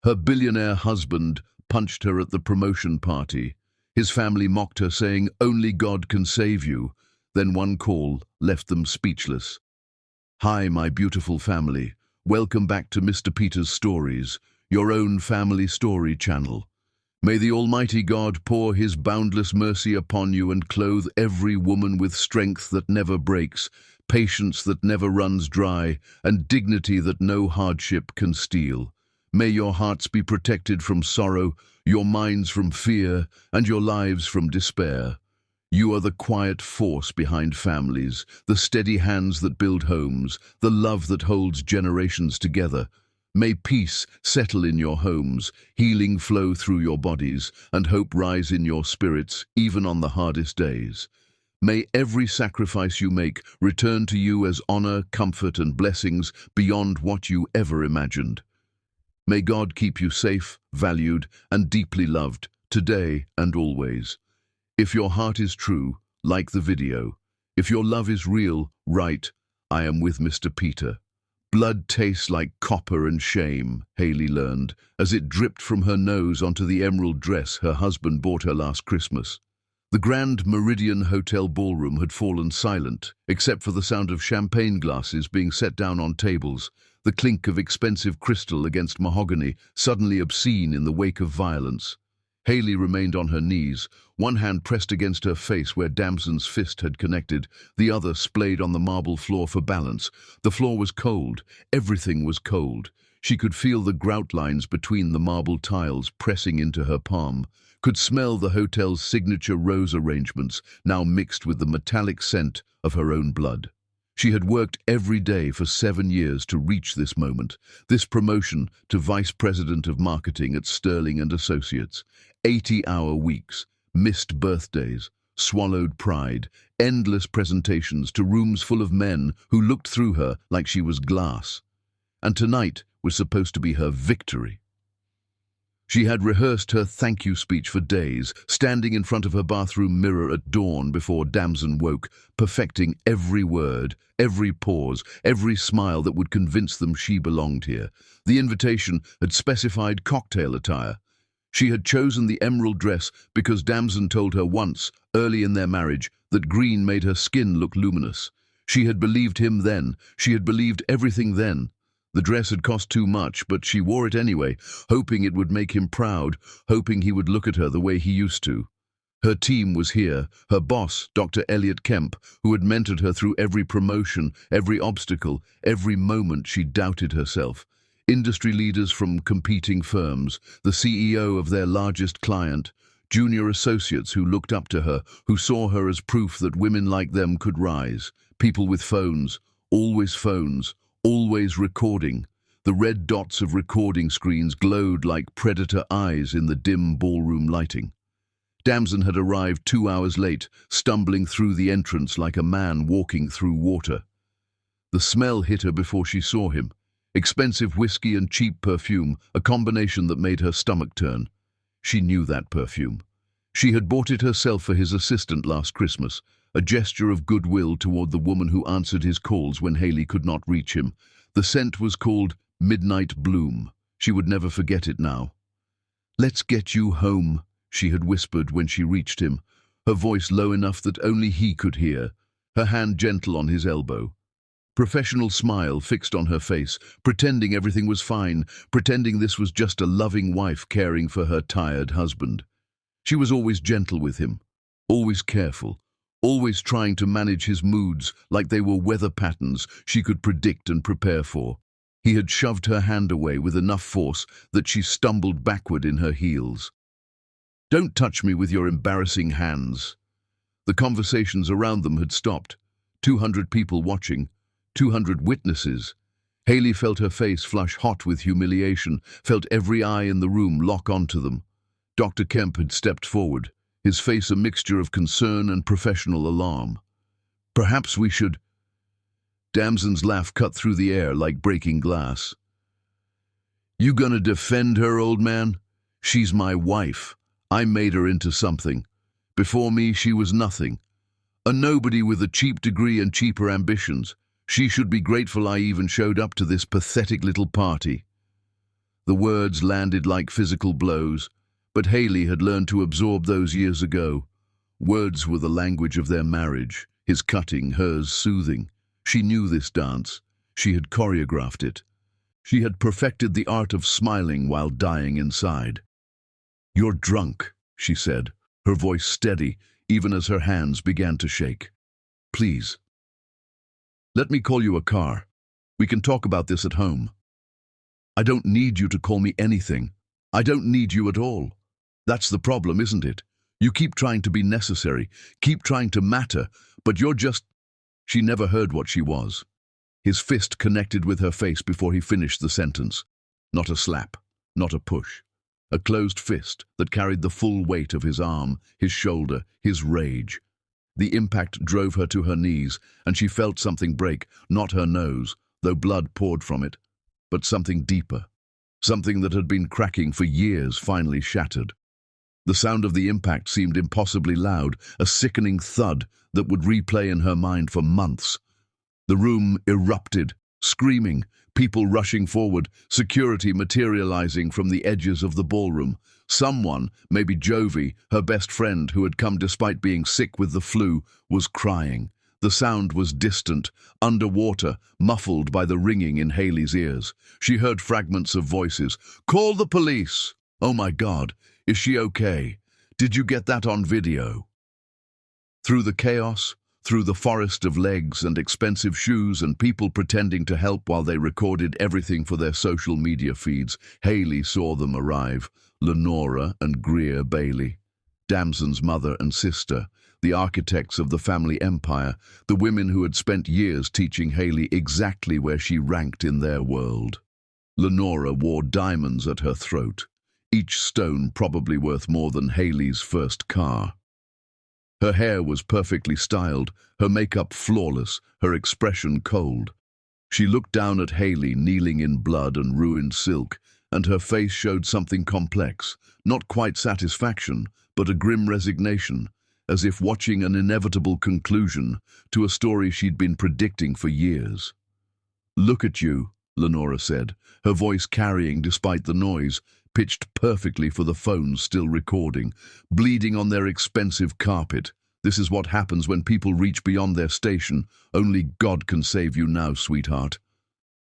Her billionaire husband punched her at the promotion party. His family mocked her, saying, "Only God can save you." Then one call left them speechless. "Hi, my beautiful family. Welcome back to Mr. Peter's Stories, your own family story channel. May the Almighty God pour His boundless mercy upon you and clothe every woman with strength that never breaks, patience that never runs dry, and dignity that no hardship can steal. May your hearts be protected from sorrow, your minds from fear, and your lives from despair. You are the quiet force behind families, the steady hands that build homes, the love that holds generations together. May peace settle in your homes, healing flow through your bodies, and hope rise in your spirits, even on the hardest days. May every sacrifice you make return to you as honor, comfort, and blessings beyond what you ever imagined. May God keep you safe, valued, and deeply loved, today and always. If your heart is true, like the video. If your love is real, write, "I am with Mr. Peter." Blood tastes like copper and shame, Haley learned, as it dripped from her nose onto the emerald dress her husband bought her last Christmas. The Grand Meridian Hotel ballroom had fallen silent, except for the sound of champagne glasses being set down on tables, the clink of expensive crystal against mahogany, suddenly obscene in the wake of violence. Haley remained on her knees, one hand pressed against her face where Damson's fist had connected, the other splayed on the marble floor for balance. The floor was cold, everything was cold. She could feel the grout lines between the marble tiles pressing into her palm, could smell the hotel's signature rose arrangements, now mixed with the metallic scent of her own blood. She had worked every day for 7 years to reach this moment, this promotion to Vice President of Marketing at Sterling and Associates. 80-hour weeks, missed birthdays, swallowed pride, endless presentations to rooms full of men who looked through her like she was glass. And tonight was supposed to be her victory. She had rehearsed her thank you speech for days, standing in front of her bathroom mirror at dawn before Damson woke, perfecting every word, every pause, every smile that would convince them she belonged here. The invitation had specified cocktail attire. She had chosen the emerald dress because Damson told her once, early in their marriage, that green made her skin look luminous. She had believed him then. She had believed everything then. The dress had cost too much, but she wore it anyway, hoping it would make him proud, hoping he would look at her the way he used to. Her team was here, her boss, Dr. Elliot Kemp, who had mentored her through every promotion, every obstacle, every moment she doubted herself. Industry leaders from competing firms, the CEO of their largest client, junior associates who looked up to her, who saw her as proof that women like them could rise. People with phones, always recording. The red dots of recording screens glowed like predator eyes in the dim ballroom lighting. Damson had arrived 2 hours late, stumbling through the entrance like a man walking through water. The smell hit her before she saw him. Expensive whiskey and cheap perfume, a combination that made her stomach turn. She knew that perfume. She had bought it herself for his assistant last Christmas, a gesture of goodwill toward the woman who answered his calls when Haley could not reach him. The scent was called Midnight Bloom. She would never forget it now. "Let's get you home," she had whispered when she reached him, her voice low enough that only he could hear, her hand gentle on his elbow. Professional smile fixed on her face, pretending everything was fine, pretending this was just a loving wife caring for her tired husband. She was always gentle with him, always careful, always trying to manage his moods like they were weather patterns she could predict and prepare for. He had shoved her hand away with enough force that she stumbled backward in her heels. "Don't touch me with your embarrassing hands." The conversations around them had stopped. 200 people watching, 200 witnesses. Haley felt her face flush hot with humiliation, felt every eye in the room lock onto them. Dr. Kemp had stepped forward, his face a mixture of concern and professional alarm. "Perhaps we should—" Damson's laugh cut through the air like breaking glass. "You gonna defend her, old man? She's my wife. I made her into something. Before me, she was nothing. A nobody with a cheap degree and cheaper ambitions. She should be grateful I even showed up to this pathetic little party." The words landed like physical blows, but Haley had learned to absorb those years ago. Words were the language of their marriage, his cutting, hers soothing. She knew this dance. She had choreographed it. She had perfected the art of smiling while dying inside. "You're drunk," she said, her voice steady, even as her hands began to shake. "Please. Let me call you a car. We can talk about this at home. I don't need you to call me anything. I don't need you at all. That's the problem, isn't it? You keep trying to be necessary, keep trying to matter, but you're just—" She never heard what she was. His fist connected with her face before he finished the sentence. Not a slap, not a push. A closed fist that carried the full weight of his arm, his shoulder, his rage. The impact drove her to her knees, and she felt something break, not her nose, though blood poured from it, but something deeper. Something that had been cracking for years finally shattered. The sound of the impact seemed impossibly loud, a sickening thud that would replay in her mind for months. The room erupted, screaming, people rushing forward, security materializing from the edges of the ballroom. Someone, maybe Jovi, her best friend who had come despite being sick with the flu, was crying. The sound was distant, underwater, muffled by the ringing in Haley's ears. She heard fragments of voices. "Call the police! Oh my God, is she okay? Did you get that on video?" Through the chaos, through the forest of legs and expensive shoes and people pretending to help while they recorded everything for their social media feeds, Haley saw them arrive. Lenora and Greer Bailey, Damson's mother and sister, the architects of the family empire, the women who had spent years teaching Haley exactly where she ranked in their world. Lenora wore diamonds at her throat, each stone probably worth more than Haley's first car. Her hair was perfectly styled, her makeup flawless, her expression cold. She looked down at Haley kneeling in blood and ruined silk, and her face showed something complex, not quite satisfaction, but a grim resignation, as if watching an inevitable conclusion to a story she'd been predicting for years. "Look at you," Lenora said, her voice carrying despite the noise, pitched perfectly for the phone still recording, bleeding on their expensive carpet. "This is what happens when people reach beyond their station. Only God can save you now, sweetheart."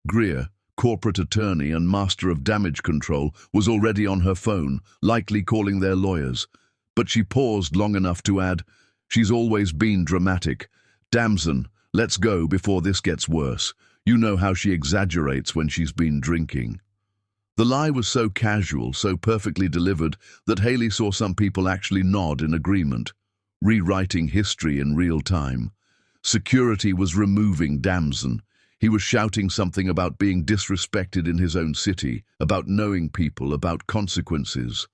Greer, corporate attorney and master of damage control, was already on her phone, likely calling their lawyers. But she paused long enough to add, "She's always been dramatic. Damson, let's go before this gets worse. You know how she exaggerates when she's been drinking." The lie was so casual, so perfectly delivered, that Haley saw some people actually nod in agreement, rewriting history in real time. Security was removing Damson. He was shouting something about being disrespected in his own city, about knowing people, about consequences.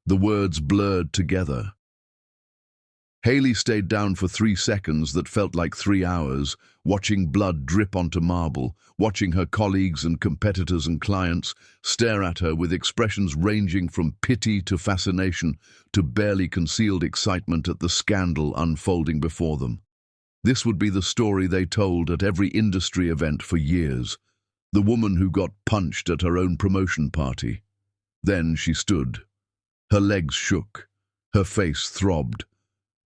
The words blurred together. Haley stayed down for 3 seconds that felt like 3 hours, watching blood drip onto marble, watching her colleagues and competitors and clients stare at her with expressions ranging from pity to fascination to barely concealed excitement at the scandal unfolding before them. This would be the story they told at every industry event for years. The woman who got punched at her own promotion party. Then she stood. Her legs shook. Her face throbbed.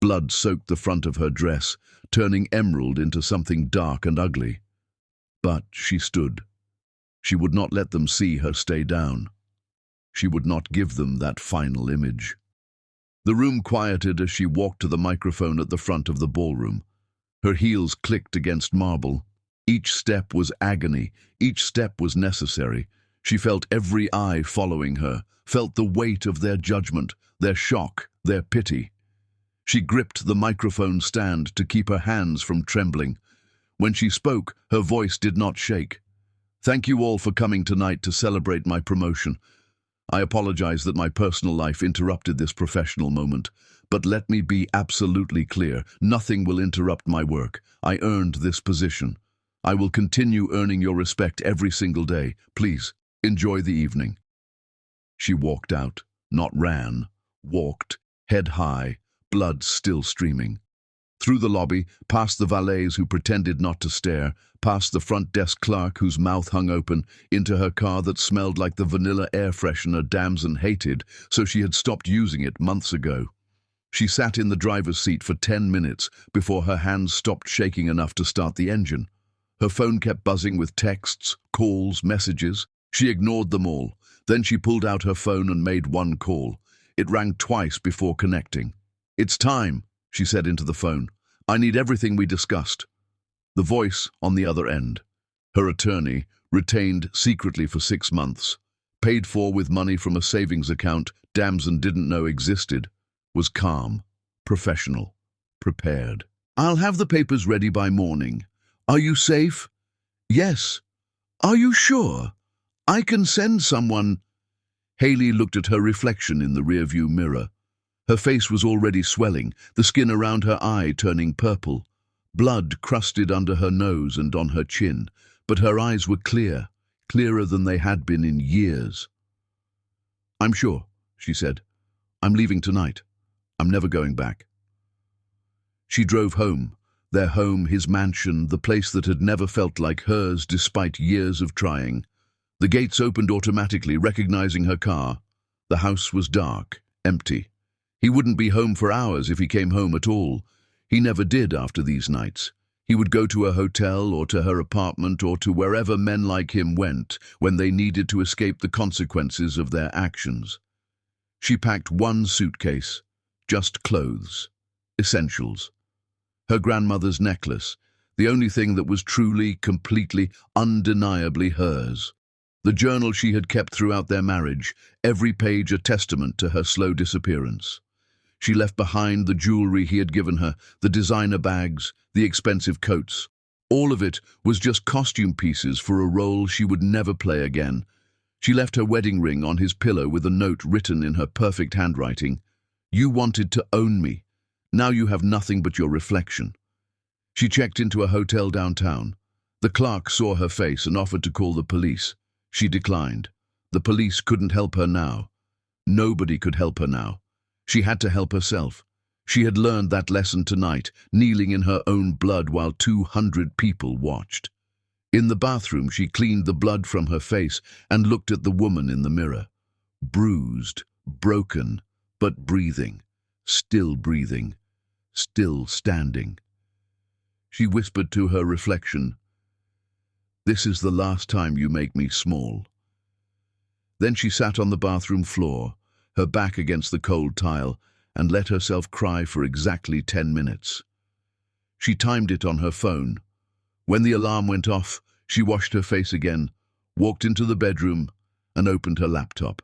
Blood soaked the front of her dress, turning emerald into something dark and ugly. But she stood. She would not let them see her stay down. She would not give them that final image. The room quieted as she walked to the microphone at the front of the ballroom. Her heels clicked against marble. Each step was agony. Each step was necessary. She felt every eye following her, felt the weight of their judgment, their shock, their pity. She gripped the microphone stand to keep her hands from trembling. When she spoke, her voice did not shake. "Thank you all for coming tonight to celebrate my promotion. I apologize that my personal life interrupted this professional moment, but let me be absolutely clear. Nothing will interrupt my work. I earned this position. I will continue earning your respect every single day. Please, enjoy the evening." She walked out, not ran, walked, head high, blood still streaming. Through the lobby, past the valets who pretended not to stare, past the front desk clerk whose mouth hung open, into her car that smelled like the vanilla air freshener Damson hated, so she had stopped using it months ago. She sat in the driver's seat for 10 minutes before her hands stopped shaking enough to start the engine. Her phone kept buzzing with texts, calls, messages. She ignored them all. Then she pulled out her phone and made one call. It rang twice before connecting. "It's time," she said into the phone. "I need everything we discussed." The voice on the other end, her attorney, retained secretly for 6 months, paid for with money from a savings account Damson didn't know existed, was calm, professional, prepared. "I'll have the papers ready by morning. Are you safe?" "Yes." "Are you sure? I can send someone." Haley looked at her reflection in the rearview mirror. Her face was already swelling, the skin around her eye turning purple. Blood crusted under her nose and on her chin, but her eyes were clear, clearer than they had been in years. "I'm sure," she said. "I'm leaving tonight. I'm never going back." She drove home, their home, his mansion, the place that had never felt like hers despite years of trying. The gates opened automatically, recognizing her car. The house was dark, empty. He wouldn't be home for hours if he came home at all. He never did after these nights. He would go to a hotel or to her apartment or to wherever men like him went when they needed to escape the consequences of their actions. She packed one suitcase, just clothes, essentials. Her grandmother's necklace, the only thing that was truly, completely, undeniably hers. The journal she had kept throughout their marriage, every page a testament to her slow disappearance. She left behind the jewelry he had given her, the designer bags, the expensive coats. All of it was just costume pieces for a role she would never play again. She left her wedding ring on his pillow with a note written in her perfect handwriting. "You wanted to own me. Now you have nothing but your reflection." She checked into a hotel downtown. The clerk saw her face and offered to call the police. She declined. The police couldn't help her now. Nobody could help her now. She had to help herself. She had learned that lesson tonight, kneeling in her own blood while 200 people watched. In the bathroom, she cleaned the blood from her face and looked at the woman in the mirror. Bruised, broken, but breathing, still standing. She whispered to her reflection, "This is the last time you make me small." Then she sat on the bathroom floor, her back against the cold tile, and let herself cry for exactly 10 minutes. She timed it on her phone. When the alarm went off, she washed her face again, walked into the bedroom, and opened her laptop.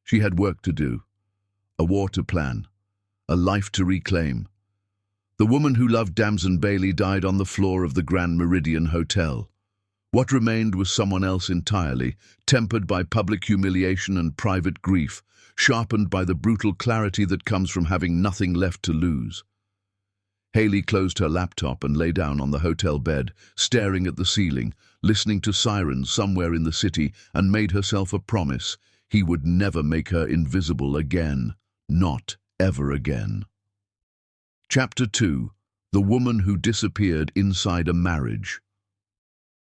She had work to do, a war to plan, a life to reclaim. The woman who loved Damson Bailey died on the floor of the Grand Meridian Hotel. What remained was someone else entirely, tempered by public humiliation and private grief, sharpened by the brutal clarity that comes from having nothing left to lose. Haley closed her laptop and lay down on the hotel bed, staring at the ceiling, listening to sirens somewhere in the city, and made herself a promise. He would never make her invisible again. Not ever again. Chapter 2. The Woman Who Disappeared Inside a Marriage.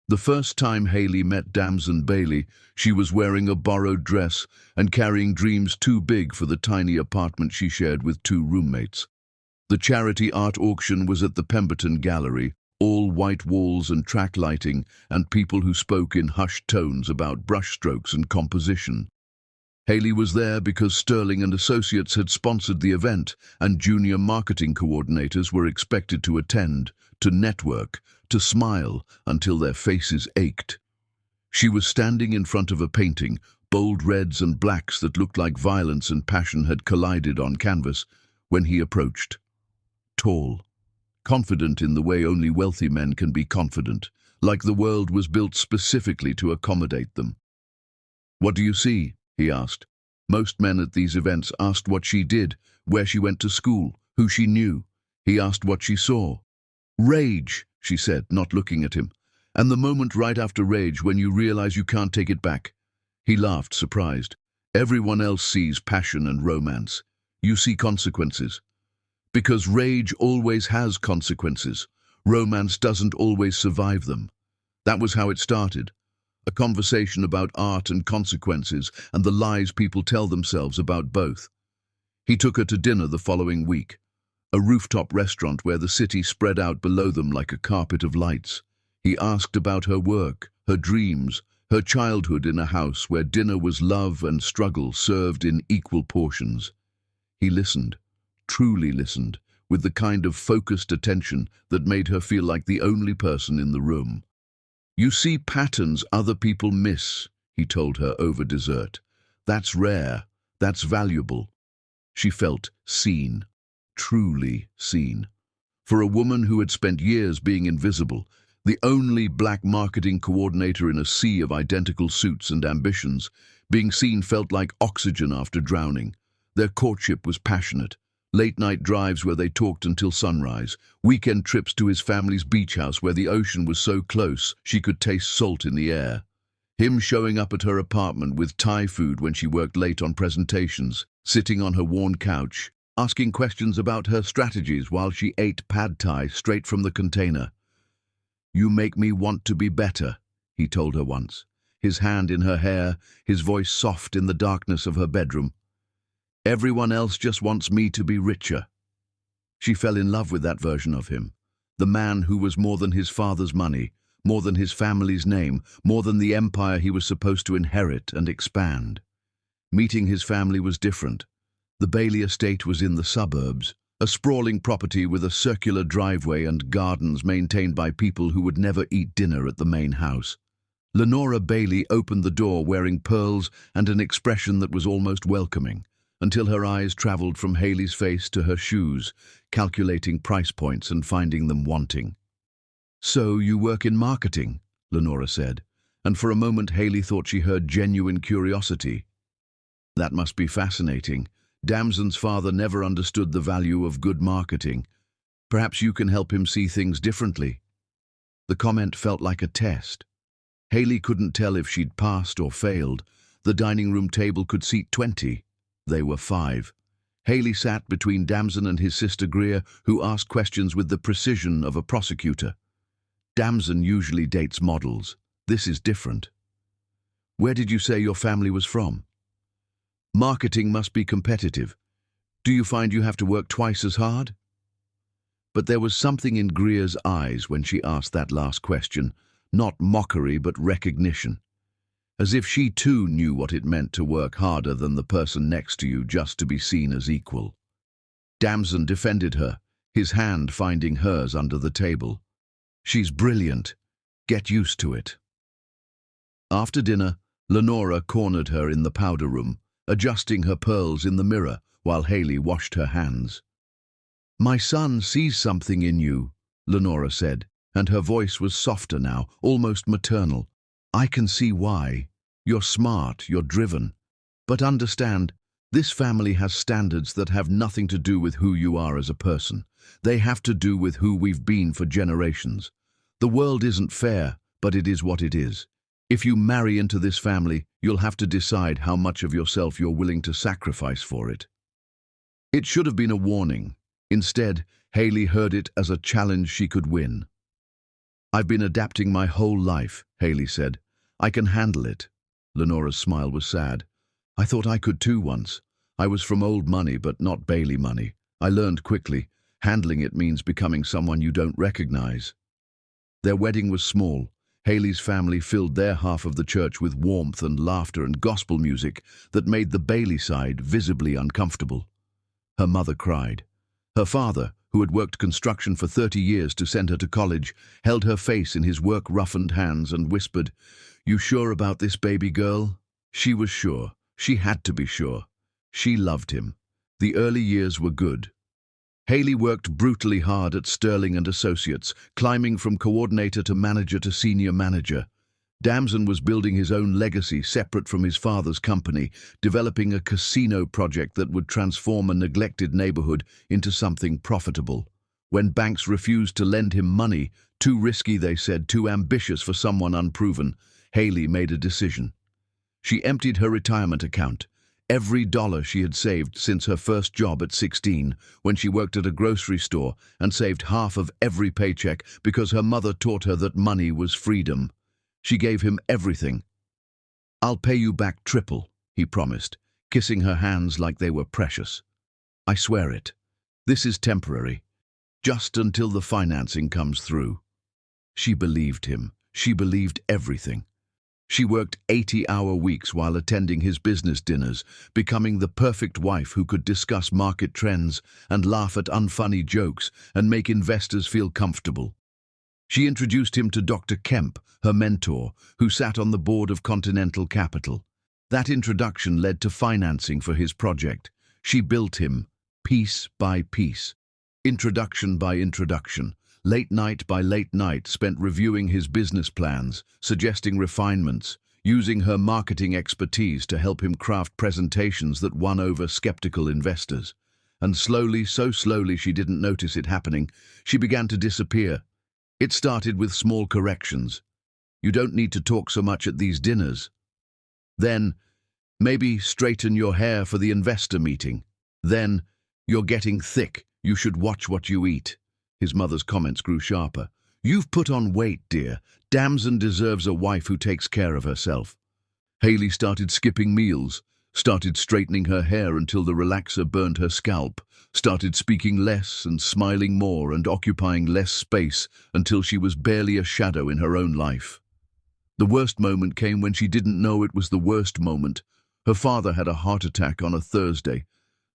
The first time Haley met Damson Bailey, she was wearing a borrowed dress and carrying dreams too big for the tiny apartment she shared with 2 roommates. The charity art auction was at the Pemberton Gallery, all white walls and track lighting, and people who spoke in hushed tones about brushstrokes and composition. Haley was there because Sterling and Associates had sponsored the event, and junior marketing coordinators were expected to attend, to network, to smile until their faces ached. She was standing in front of a painting, bold reds and blacks that looked like violence and passion had collided on canvas, when he approached. Tall, confident in the way only wealthy men can be confident, like the world was built specifically to accommodate them. "What do you see?" he asked. Most men at these events asked what she did, where she went to school, who she knew. He asked what she saw. "Rage," she said, not looking at him. "And the moment right after rage when you realize you can't take it back." He laughed, surprised. "Everyone else sees passion and romance. You see consequences." Because rage always has consequences. Romance doesn't always survive them. That was how it started. A conversation about art and consequences and the lies people tell themselves about both. He took her to dinner the following week, a rooftop restaurant where the city spread out below them like a carpet of lights. He asked about her work, her dreams, her childhood in a house where dinner was love and struggle served in equal portions. He listened, truly listened, with the kind of focused attention that made her feel like the only person in the room. "You see patterns other people miss," he told her over dessert. "That's rare, that's valuable." She felt seen, truly seen. For a woman who had spent years being invisible, the only black marketing coordinator in a sea of identical suits and ambitions, being seen felt like oxygen after drowning. Their courtship was passionate. Late-night drives where they talked until sunrise, weekend trips to his family's beach house where the ocean was so close she could taste salt in the air. Him showing up at her apartment with Thai food when she worked late on presentations, sitting on her worn couch, asking questions about her strategies while she ate pad thai straight from the container. "You make me want to be better," he told her once, his hand in her hair, his voice soft in the darkness of her bedroom. "Everyone else just wants me to be richer." She fell in love with that version of him, the man who was more than his father's money, more than his family's name, more than the empire he was supposed to inherit and expand. Meeting his family was different. The Bailey estate was in the suburbs, a sprawling property with a circular driveway and gardens maintained by people who would never eat dinner at the main house. Lenora Bailey opened the door wearing pearls and an expression that was almost welcoming, until her eyes traveled from Haley's face to her shoes, calculating price points and finding them wanting. "So you work in marketing," Lenora said, and for a moment Haley thought she heard genuine curiosity. "That must be fascinating. Damson's father never understood the value of good marketing. Perhaps you can help him see things differently." The comment felt like a test. Haley couldn't tell if she'd passed or failed. The dining room table could seat 20. They were 5. Haley sat between Damson and his sister Greer, who asked questions with the precision of a prosecutor. Damson usually dates models. This is different. "Where did you say your family was from?" "Marketing must be competitive. Do you find you have to work twice as hard?" But there was something in Greer's eyes when she asked that last question, not mockery but recognition. As if she too knew what it meant to work harder than the person next to you just to be seen as equal. Damson defended her, his hand finding hers under the table. "She's brilliant. Get used to it." After dinner, Lenora cornered her in the powder room, adjusting her pearls in the mirror while Haley washed her hands. "My son sees something in you," Lenora said, and her voice was softer now, almost maternal. "I can see why. You're smart, you're driven. But understand, this family has standards that have nothing to do with who you are as a person. They have to do with who we've been for generations. The world isn't fair, but it is what it is. If you marry into this family, you'll have to decide how much of yourself you're willing to sacrifice for it." It should have been a warning. Instead, Haley heard it as a challenge she could win. "I've been adapting my whole life," Haley said. "I can handle it." Lenora's smile was sad. "I thought I could too once. I was from old money, but not Bailey money. I learned quickly. Handling it means becoming someone you don't recognize." Their wedding was small. Haley's family filled their half of the church with warmth and laughter and gospel music that made the Bailey side visibly uncomfortable. Her mother cried. Her father, who had worked construction for 30 years to send her to college, held her face in his work-roughened hands and whispered, "You sure about this, baby girl?" She was sure. She had to be sure. She loved him. The early years were good. Haley worked brutally hard at Sterling and Associates, climbing from coordinator to manager to senior manager. Damson was building his own legacy separate from his father's company, developing a casino project that would transform a neglected neighborhood into something profitable. When banks refused to lend him money, too risky, they said, too ambitious for someone unproven, Haley made a decision. She emptied her retirement account. every dollar she had saved since her first job at 16, when she worked at a grocery store and saved half of every paycheck because her mother taught her that money was freedom. She gave him everything. "I'll pay you back triple," he promised, kissing her hands like they were precious. "I swear it. This is temporary, just until the financing comes through." She believed him. She believed everything. She worked 80-hour weeks while attending his business dinners, becoming the perfect wife who could discuss market trends and laugh at unfunny jokes and make investors feel comfortable. She introduced him to Dr. Kemp, her mentor, who sat on the board of Continental Capital. That introduction led to financing for his project. She built him, piece by piece, introduction by introduction, late night by late night spent reviewing his business plans, suggesting refinements, using her marketing expertise to help him craft presentations that won over skeptical investors. And slowly, so slowly she didn't notice it happening, she began to disappear. It started with small corrections. "You don't need to talk so much at these dinners." Then, "Maybe straighten your hair for the investor meeting." Then, "You're getting thick. You should watch what you eat." His mother's comments grew sharper. "You've put on weight, dear. Damson deserves a wife who takes care of herself." Haley started skipping meals, started straightening her hair until the relaxer burned her scalp, started speaking less and smiling more and occupying less space until she was barely a shadow in her own life. The worst moment came when she didn't know it was the worst moment. Her father had a heart attack on a Thursday.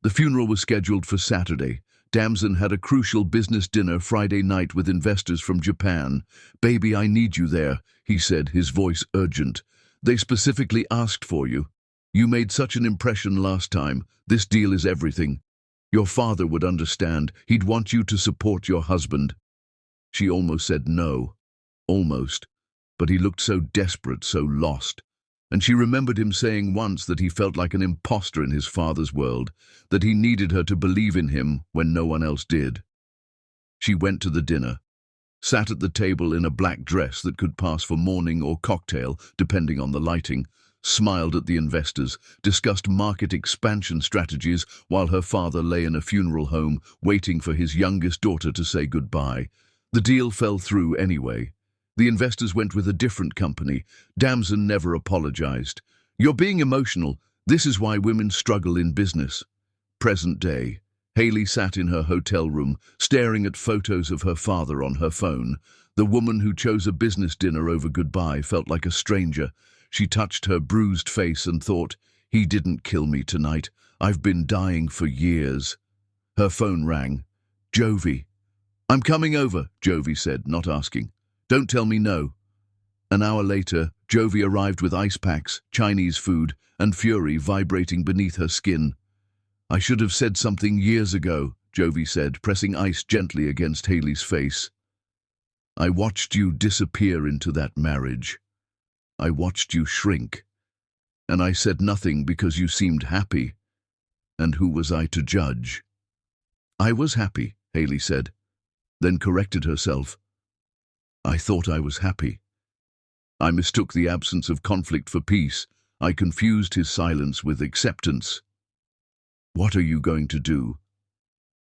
The funeral was scheduled for Saturday. Damson had a crucial business dinner Friday night with investors from Japan. "Baby, I need you there," he said, his voice urgent. "They specifically asked for you. You made such an impression last time. This deal is everything. Your father would understand. He'd want you to support your husband." She almost said no. Almost. But he looked so desperate, so lost. And she remembered him saying once that he felt like an imposter in his father's world, that he needed her to believe in him when no one else did. She went to the dinner, sat at the table in a black dress that could pass for morning or cocktail, depending on the lighting, smiled at the investors, discussed market expansion strategies while her father lay in a funeral home waiting for his youngest daughter to say goodbye. The deal fell through anyway. The investors went with a different company. Damson never apologized. "You're being emotional. This is why women struggle in business." Present day. Haley sat in her hotel room, staring at photos of her father on her phone. The woman who chose a business dinner over goodbye felt like a stranger. She touched her bruised face and thought, "He didn't kill me tonight. I've been dying for years." Her phone rang. "Jovi." "I'm coming over," Jovi said, not asking. "Don't tell me no." An hour later, Jovi arrived with ice packs, Chinese food, and fury vibrating beneath her skin. "I should have said something years ago," Jovi said, pressing ice gently against Haley's face. "I watched you disappear into that marriage. I watched you shrink. And I said nothing because you seemed happy. And who was I to judge?" "I was happy," Haley said, then corrected herself. "I thought I was happy. I mistook the absence of conflict for peace. I confused his silence with acceptance." "What are you going to do?"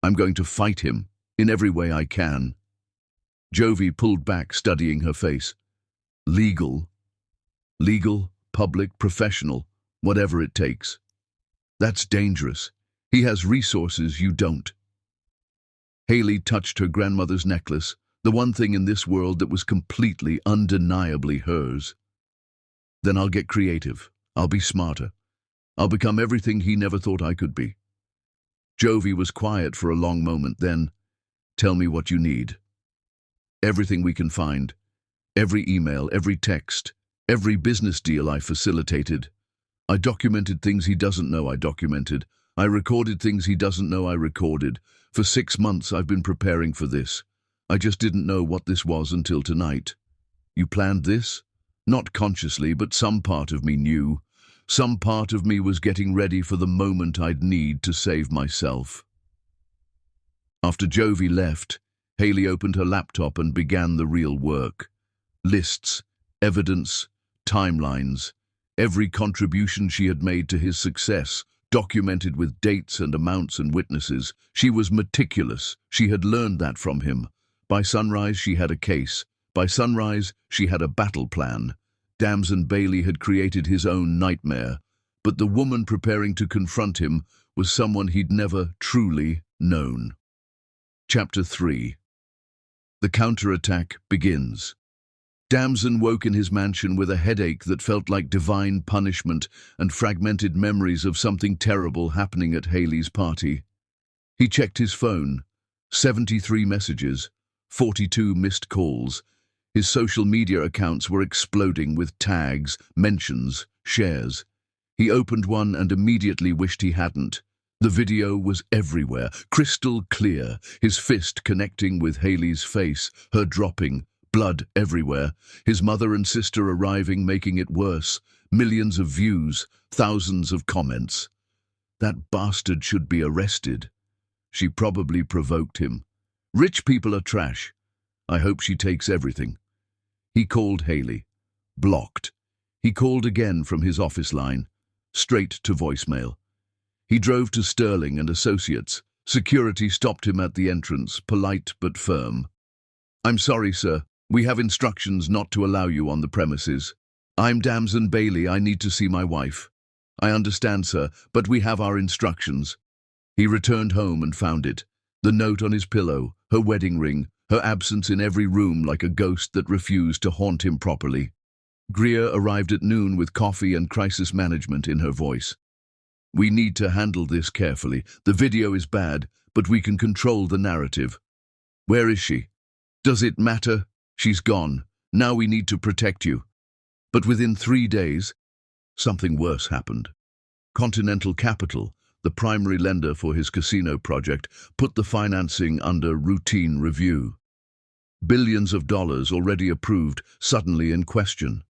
"I'm going to fight him, in every way I can." Jovi pulled back, studying her face. "Legal? Legal, public, professional, whatever it takes. That's dangerous. He has resources you don't." Haley touched her grandmother's necklace, the one thing in this world that was completely, undeniably hers. "Then I'll get creative. I'll be smarter. I'll become everything he never thought I could be." Jovi was quiet for a long moment, then, "Tell me what you need." "Everything we can find. Every email, every text, every business deal I facilitated. I documented things he doesn't know I documented. I recorded things he doesn't know I recorded. For 6 months I've been preparing for this. I just didn't know what this was until tonight." "You planned this?" "Not consciously, but some part of me knew. Some part of me was getting ready for the moment I'd need to save myself." After Jovi left, Haley opened her laptop and began the real work. Lists, evidence, timelines, every contribution she had made to his success, documented with dates and amounts and witnesses. She was meticulous. She had learned that from him. By sunrise, she had a case. By sunrise, she had a battle plan. Damson Bailey had created his own nightmare, but the woman preparing to confront him was someone he'd never truly known. Chapter 3. The counterattack begins. Damson woke in his mansion with a headache that felt like divine punishment and fragmented memories of something terrible happening at Haley's party. He checked his phone. 73 messages, 42 missed calls. His social media accounts were exploding with tags, mentions, shares. He opened one and immediately wished he hadn't. The video was everywhere, crystal clear, his fist connecting with Haley's face, her dropping, blood everywhere, his mother and sister arriving, making it worse, millions of views, thousands of comments. That bastard should be arrested. She probably provoked him. Rich people are trash. I hope she takes everything. He called Haley. Blocked. He called again from his office line. Straight to voicemail. He drove to Sterling and Associates. Security stopped him at the entrance, polite but firm. I'm sorry, sir. We have instructions not to allow you on the premises. I'm Damson Bailey. I need to see my wife. I understand, sir, but we have our instructions. He returned home and found it. The note on his pillow, her wedding ring, her absence in every room like a ghost that refused to haunt him properly. Greer arrived at noon with coffee and crisis management in her voice. We need to handle this carefully. The video is bad, but we can control the narrative. Where is she? Does it matter? She's gone. Now we need to protect you. But within 3 days, something worse happened. Continental Capital, the primary lender for his casino project, put the financing under routine review. Billions of dollars already approved, suddenly in question.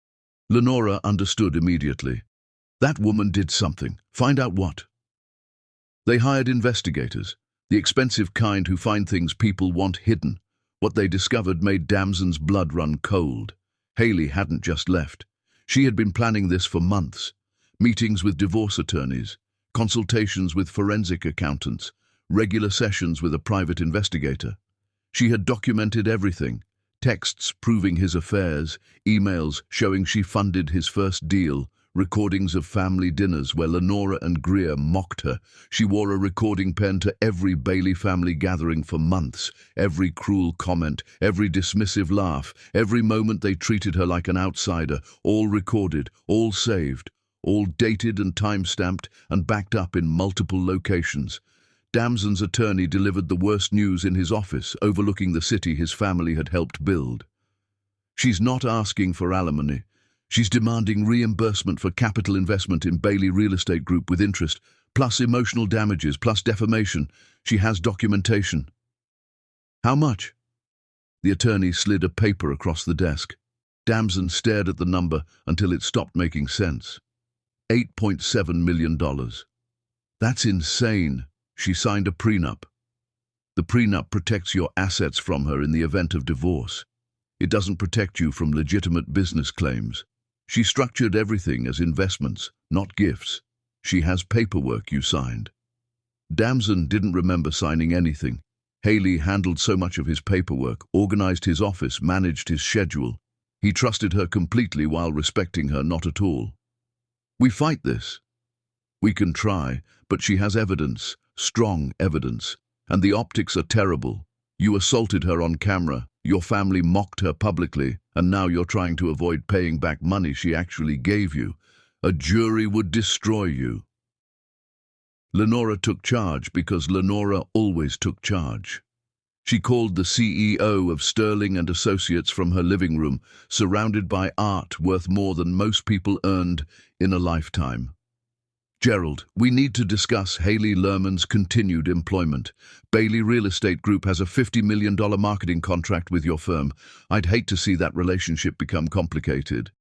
Lenora understood immediately. That woman did something. Find out what. They hired investigators, the expensive kind who find things people want hidden. What they discovered made Damson's blood run cold. Haley hadn't just left. She had been planning this for months. Meetings with divorce attorneys, consultations with forensic accountants, regular sessions with a private investigator. She had documented everything. Texts proving his affairs, emails showing she funded his first deal, recordings of family dinners where Lenora and Greer mocked her. She wore a recording pen to every Bailey family gathering for months, every cruel comment, every dismissive laugh, every moment they treated her like an outsider, all recorded, all saved, all dated and time-stamped and backed up in multiple locations. Damson's attorney delivered the worst news in his office, overlooking the city his family had helped build. She's not asking for alimony. She's demanding reimbursement for capital investment in Bailey Real Estate Group with interest, plus emotional damages, plus defamation. She has documentation. How much? The attorney slid a paper across the desk. Damson stared at the number until it stopped making sense. $8.7 million. That's insane. She signed a prenup. The prenup protects your assets from her in the event of divorce. It doesn't protect you from legitimate business claims. She structured everything as investments, not gifts. She has paperwork you signed. Damson didn't remember signing anything. Haley handled so much of his paperwork, organized his office, managed his schedule. He trusted her completely while respecting her not at all. We fight this. We can try, but she has evidence, strong evidence, and the optics are terrible. You assaulted her on camera, your family mocked her publicly, and now you're trying to avoid paying back money she actually gave you. A jury would destroy you. Lenora took charge because Lenora always took charge. She called the CEO of Sterling and Associates from her living room, surrounded by art worth more than most people earned in a lifetime. Gerald, we need to discuss Haley Lerman's continued employment. Bailey Real Estate Group has a $50 million marketing contract with your firm. I'd hate to see that relationship become complicated.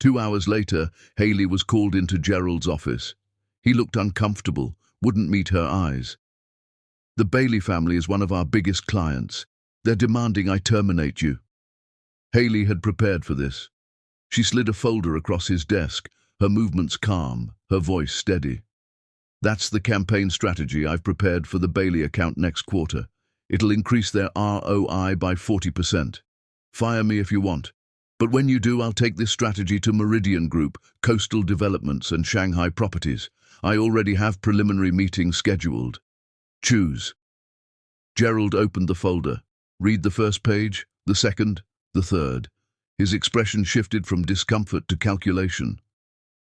2 hours later, Haley was called into Gerald's office. He looked uncomfortable, wouldn't meet her eyes. The Bailey family is one of our biggest clients. They're demanding I terminate you. Haley had prepared for this. She slid a folder across his desk, her movements calm, her voice steady. That's the campaign strategy I've prepared for the Bailey account next quarter. It'll increase their ROI by 40%. Fire me if you want. But when you do, I'll take this strategy to Meridian Group, Coastal Developments, and Shanghai Properties. I already have preliminary meetings scheduled. Choose. Gerald opened the folder. Read the first page, the second, the third. His expression shifted from discomfort to calculation.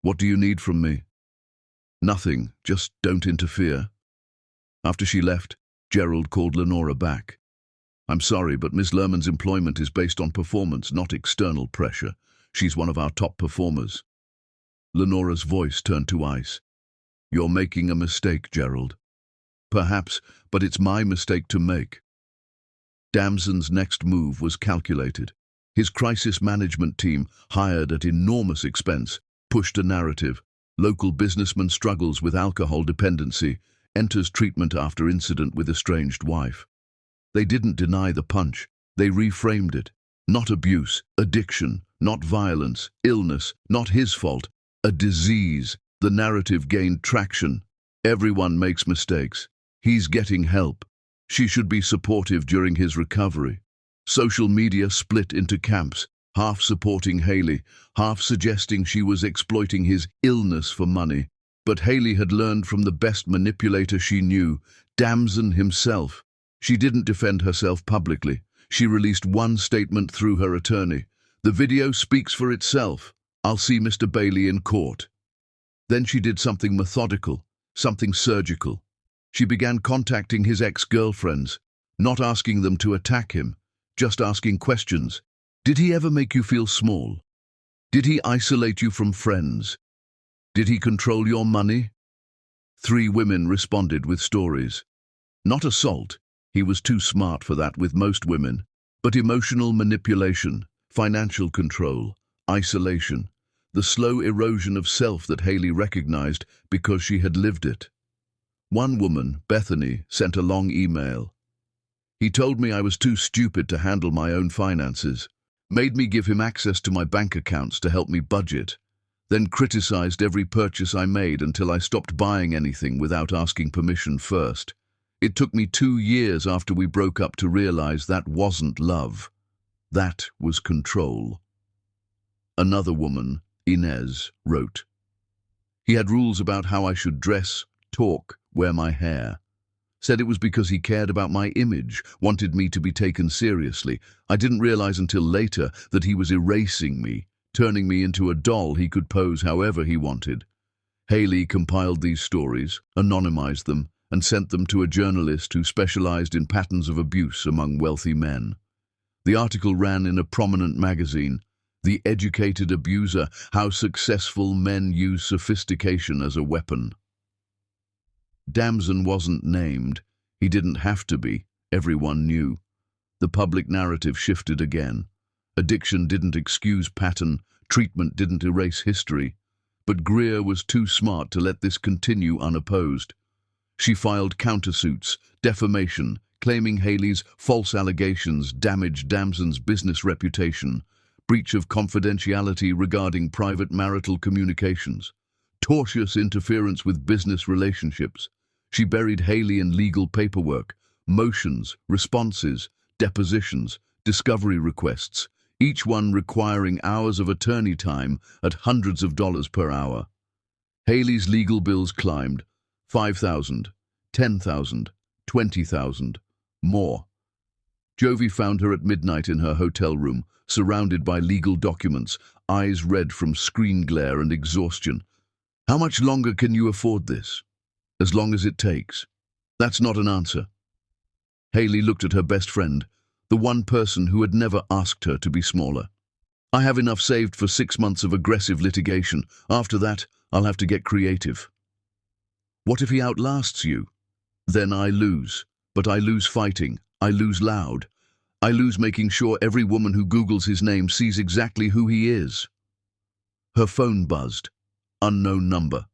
What do you need from me? Nothing, just don't interfere. After she left, Gerald called Lenora back. I'm sorry, but Ms. Lerman's employment is based on performance, not external pressure. She's one of our top performers. Lenora's voice turned to ice. You're making a mistake, Gerald. Perhaps, but it's my mistake to make. Damson's next move was calculated. His crisis management team, hired at enormous expense, pushed a narrative. Local businessman struggles with alcohol dependency, enters treatment after incident with estranged wife. They didn't deny the punch. They reframed it. Not abuse, addiction, not violence, illness, not his fault. A disease. The narrative gained traction. Everyone makes mistakes. He's getting help. She should be supportive during his recovery. Social media split into camps, half supporting Haley, half suggesting she was exploiting his illness for money. But Haley had learned from the best manipulator she knew, Damson himself. She didn't defend herself publicly. She released one statement through her attorney. The video speaks for itself. I'll see Mr. Bailey in court. Then she did something methodical, something surgical. She began contacting his ex-girlfriends, not asking them to attack him, just asking questions. Did he ever make you feel small? Did he isolate you from friends? Did he control your money? 3 women responded with stories. Not assault, he was too smart for that with most women, but emotional manipulation, financial control, isolation, the slow erosion of self that Haley recognized because she had lived it. One woman, Bethany, sent a long email. He told me I was too stupid to handle my own finances, made me give him access to my bank accounts to help me budget, then criticized every purchase I made until I stopped buying anything without asking permission first. It took me 2 years after we broke up to realize that wasn't love. That was control. Another woman, Inez, wrote, he had rules about how I should dress, talk, wear my hair. Said it was because he cared about my image, wanted me to be taken seriously. I didn't realize until later that he was erasing me, turning me into a doll he could pose however he wanted. Haley compiled these stories, anonymized them, and sent them to a journalist who specialized in patterns of abuse among wealthy men. The article ran in a prominent magazine, The Educated Abuser: How Successful Men Use Sophistication as a Weapon. Damson wasn't named. He didn't have to be. Everyone knew. The public narrative shifted again. Addiction didn't excuse pattern, treatment didn't erase history. But Greer was too smart to let this continue unopposed. She filed countersuits, defamation, claiming Haley's false allegations damaged Damson's business reputation, breach of confidentiality regarding private marital communications, tortious interference with business relationships. She buried Haley in legal paperwork, motions, responses, depositions, discovery requests, each one requiring hours of attorney time at hundreds of dollars per hour. Haley's legal bills climbed, $5,000, $10,000, $20,000, more. Jovi found her at midnight in her hotel room, surrounded by legal documents, eyes red from screen glare and exhaustion. How much longer can you afford this? As long as it takes. That's not an answer. Haley looked at her best friend, the one person who had never asked her to be smaller. I have enough saved for 6 months of aggressive litigation. After that, I'll have to get creative. What if he outlasts you? Then I lose. But I lose fighting. I lose loud. I lose making sure every woman who Googles his name sees exactly who he is. Her phone buzzed. Unknown number.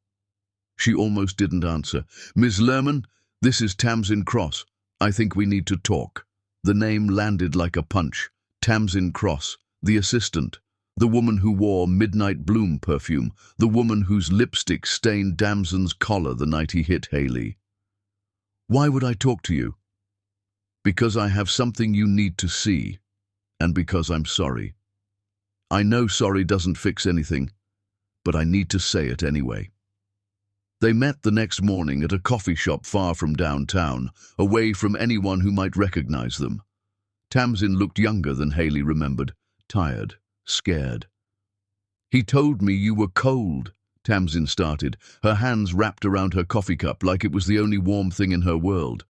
She almost didn't answer. Ms. Lerman, this is Tamsin Cross. I think we need to talk. The name landed like a punch. Tamsin Cross, the assistant. The woman who wore Midnight Bloom perfume. The woman whose lipstick stained Damson's collar the night he hit Haley. Why would I talk to you? Because I have something you need to see, and because I'm sorry. I know sorry doesn't fix anything, but I need to say it anyway. They met the next morning at a coffee shop far from downtown, away from anyone who might recognize them. Tamsin looked younger than Haley remembered, tired, scared. He told me you were cold, Tamsin started, her hands wrapped around her coffee cup like it was the only warm thing in her world.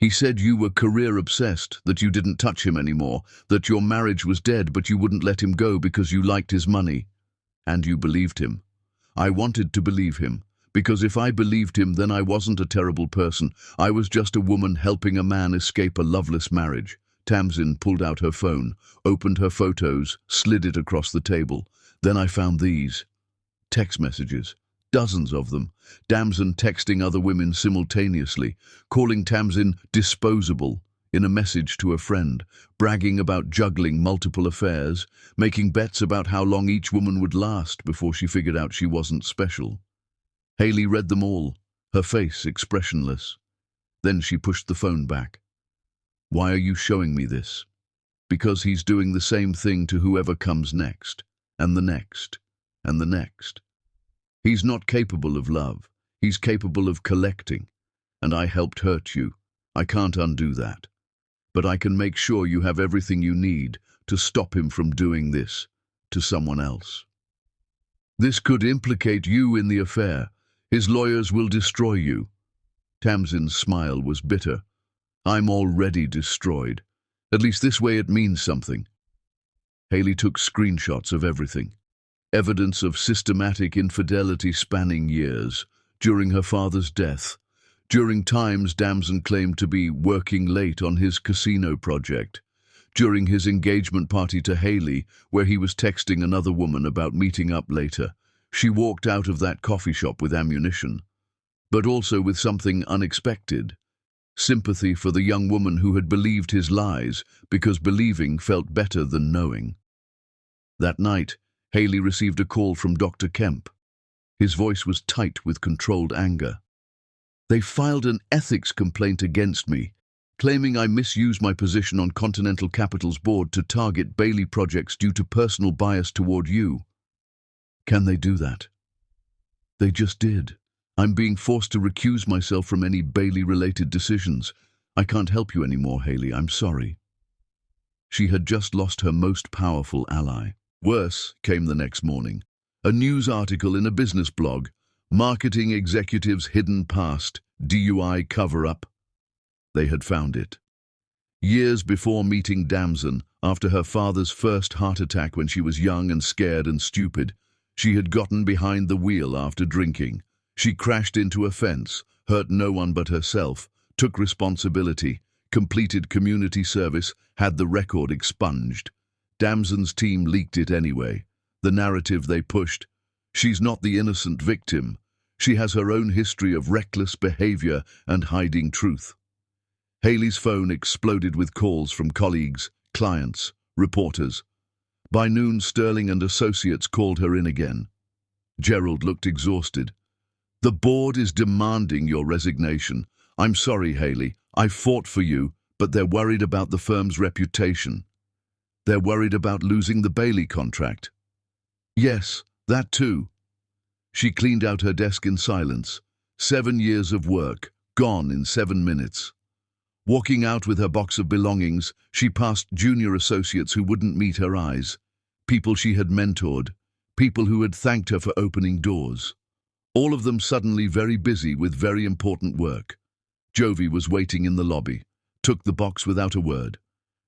He said you were career-obsessed, that you didn't touch him anymore, that your marriage was dead but you wouldn't let him go because you liked his money. And you believed him. I wanted to believe him, because if I believed him then I wasn't a terrible person. I was just a woman helping a man escape a loveless marriage. Tamsin pulled out her phone, opened her photos, slid it across the table. Then I found these. Text messages. Dozens of them. Damson texting other women simultaneously, calling Tamsin disposable in a message to a friend, bragging about juggling multiple affairs, making bets about how long each woman would last before she figured out she wasn't special. Haley read them all, her face expressionless. Then she pushed the phone back. Why are you showing me this? Because he's doing the same thing to whoever comes next, and the next, and the next. He's not capable of love. He's capable of collecting. And I helped hurt you. I can't undo that. But I can make sure you have everything you need to stop him from doing this to someone else. This could implicate you in the affair. His lawyers will destroy you. Tamsin's smile was bitter. I'm already destroyed. At least this way it means something. Haley took screenshots of everything. Evidence of systematic infidelity spanning years, during her father's death, during times Damson claimed to be working late on his casino project, during his engagement party to Haley, where he was texting another woman about meeting up later. She walked out of that coffee shop with ammunition, but also with something unexpected. Sympathy for the young woman who had believed his lies because believing felt better than knowing. That night, Haley received a call from Dr. Kemp. His voice was tight with controlled anger. They filed an ethics complaint against me, claiming I misused my position on Continental Capital's board to target Bailey projects due to personal bias toward you. Can they do that? They just did. I'm being forced to recuse myself from any Bailey-related decisions. I can't help you anymore, Haley. I'm sorry. She had just lost her most powerful ally. Worse came the next morning. A news article in a business blog. Marketing executives' hidden past. DUI cover-up. They had found it. Years before meeting Damson, after her father's first heart attack when she was young and scared and stupid, she had gotten behind the wheel after drinking. She crashed into a fence, hurt no one but herself, took responsibility, completed community service, had the record expunged. Damson's team leaked it anyway. The narrative they pushed. She's not the innocent victim. She has her own history of reckless behavior and hiding truth. Haley's phone exploded with calls from colleagues, clients, reporters. By noon, Sterling and Associates called her in again. Gerald looked exhausted. The board is demanding your resignation. I'm sorry, Haley. I fought for you, but they're worried about the firm's reputation. They're worried about losing the Bailey contract. Yes, that too. She cleaned out her desk in silence. 7 years of work, gone in 7 minutes. Walking out with her box of belongings, she passed junior associates who wouldn't meet her eyes. People she had mentored. People who had thanked her for opening doors. All of them suddenly very busy with very important work. Jovi was waiting in the lobby, took the box without a word,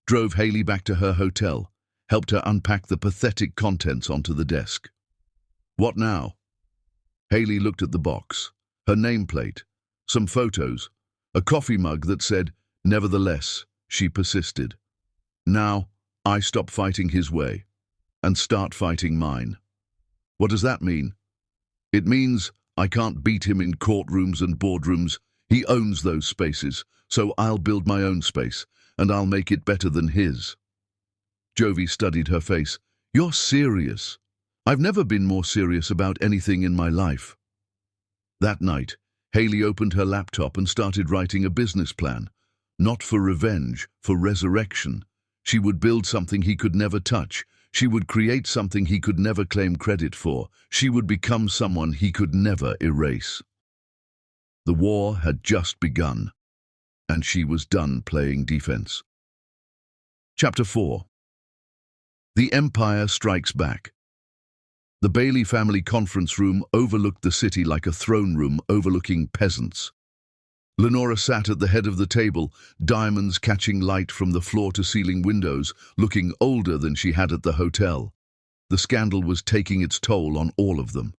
drove Haley back to her hotel, helped her unpack the pathetic contents onto the desk. What now? Haley looked at the box, her nameplate, some photos, a coffee mug that said, "Nevertheless," she persisted. Now, I stop fighting his way and start fighting mine. What does that mean? It means I can't beat him in courtrooms and boardrooms. He owns those spaces, so I'll build my own space, and I'll make it better than his. Jovi studied her face. You're serious. I've never been more serious about anything in my life. That night, Haley opened her laptop and started writing a business plan. Not for revenge, for resurrection. She would build something he could never touch. She would create something he could never claim credit for. She would become someone he could never erase. The war had just begun, and she was done playing defense. Chapter 4. The Empire Strikes Back. The Bailey family conference room overlooked the city like a throne room overlooking peasants. Lenora sat at the head of the table, diamonds catching light from the floor-to-ceiling windows, looking older than she had at the hotel. The scandal was taking its toll on all of them.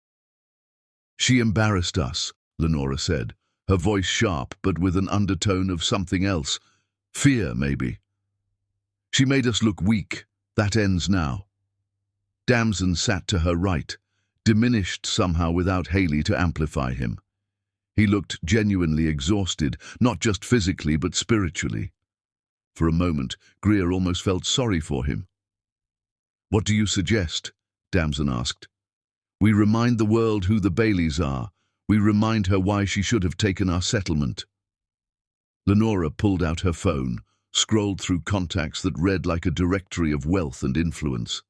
"She embarrassed us," Lenora said, her voice sharp but with an undertone of something else. Fear, maybe. "She made us look weak. That ends now." Damson sat to her right, diminished somehow without Haley to amplify him. He looked genuinely exhausted, not just physically but spiritually. For a moment, Greer almost felt sorry for him. "What do you suggest?" Damson asked. "We remind the world who the Baileys are. We remind her why she should have taken our settlement." Lenora pulled out her phone, scrolled through contacts that read like a directory of wealth and influence.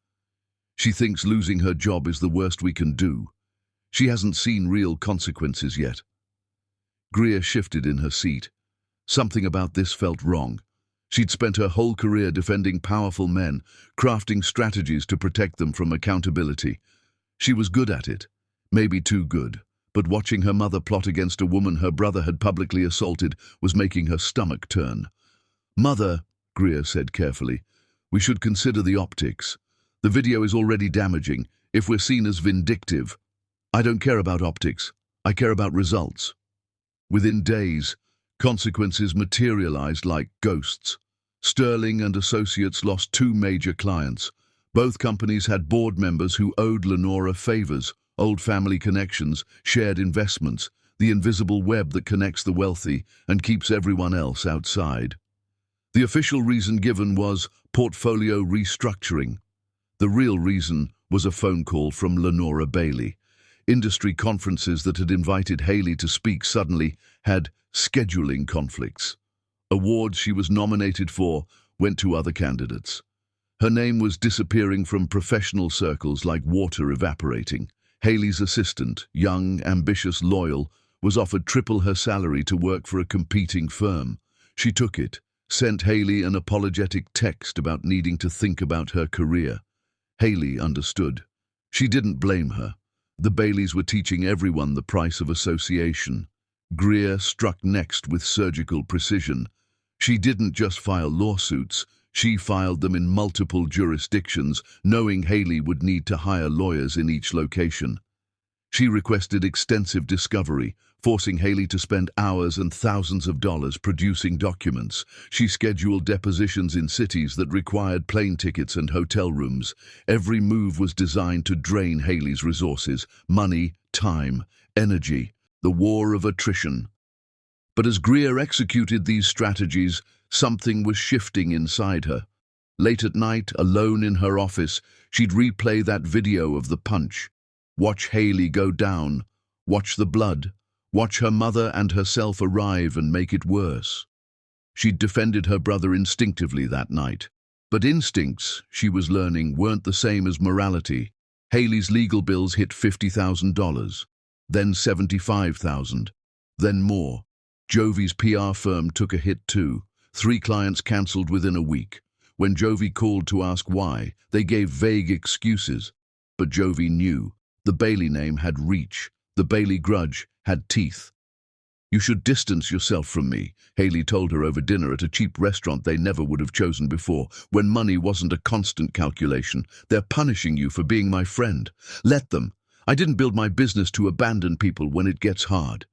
"She thinks losing her job is the worst we can do. She hasn't seen real consequences yet." Greer shifted in her seat. Something about this felt wrong. She'd spent her whole career defending powerful men, crafting strategies to protect them from accountability. She was good at it, maybe too good, but watching her mother plot against a woman her brother had publicly assaulted was making her stomach turn. "Mother," Greer said carefully, "we should consider the optics. The video is already damaging, if we're seen as vindictive. I don't care about optics. I care about results." Within days, consequences materialized like ghosts. Sterling and Associates lost 2 major clients. Both companies had board members who owed Lenora favors, old family connections, shared investments, the invisible web that connects the wealthy and keeps everyone else outside. The official reason given was portfolio restructuring. The real reason was a phone call from Lenora Bailey. Industry conferences that had invited Haley to speak suddenly had scheduling conflicts. Awards she was nominated for went to other candidates. Her name was disappearing from professional circles like water evaporating. Haley's assistant, young, ambitious, loyal, was offered triple her salary to work for a competing firm. She took it, sent Haley an apologetic text about needing to think about her career. Haley understood. She didn't blame her. The Baileys were teaching everyone the price of association. Greer struck next with surgical precision. She didn't just file lawsuits, she filed them in multiple jurisdictions, knowing Haley would need to hire lawyers in each location. She requested extensive discovery, forcing Haley to spend hours and thousands of dollars producing documents. She scheduled depositions in cities that required plane tickets and hotel rooms. Every move was designed to drain Haley's resources, money, time, energy, the war of attrition. But as Greer executed these strategies, something was shifting inside her. Late at night, alone in her office, she'd replay that video of the punch. Watch Haley go down, watch the blood, watch her mother and herself arrive and make it worse. She'd defended her brother instinctively that night. But instincts, she was learning, weren't the same as morality. Haley's legal bills hit $50,000, then $75,000, then more. Jovi's PR firm took a hit too. 3 clients cancelled within a week. When Jovi called to ask why, they gave vague excuses. But Jovi knew. The Bailey name had reach. The Bailey grudge had teeth. "You should distance yourself from me," Haley told her over dinner at a cheap restaurant they never would have chosen before. "When money wasn't a constant calculation. They're punishing you for being my friend. Let them. I didn't build my business to abandon people when it gets hard."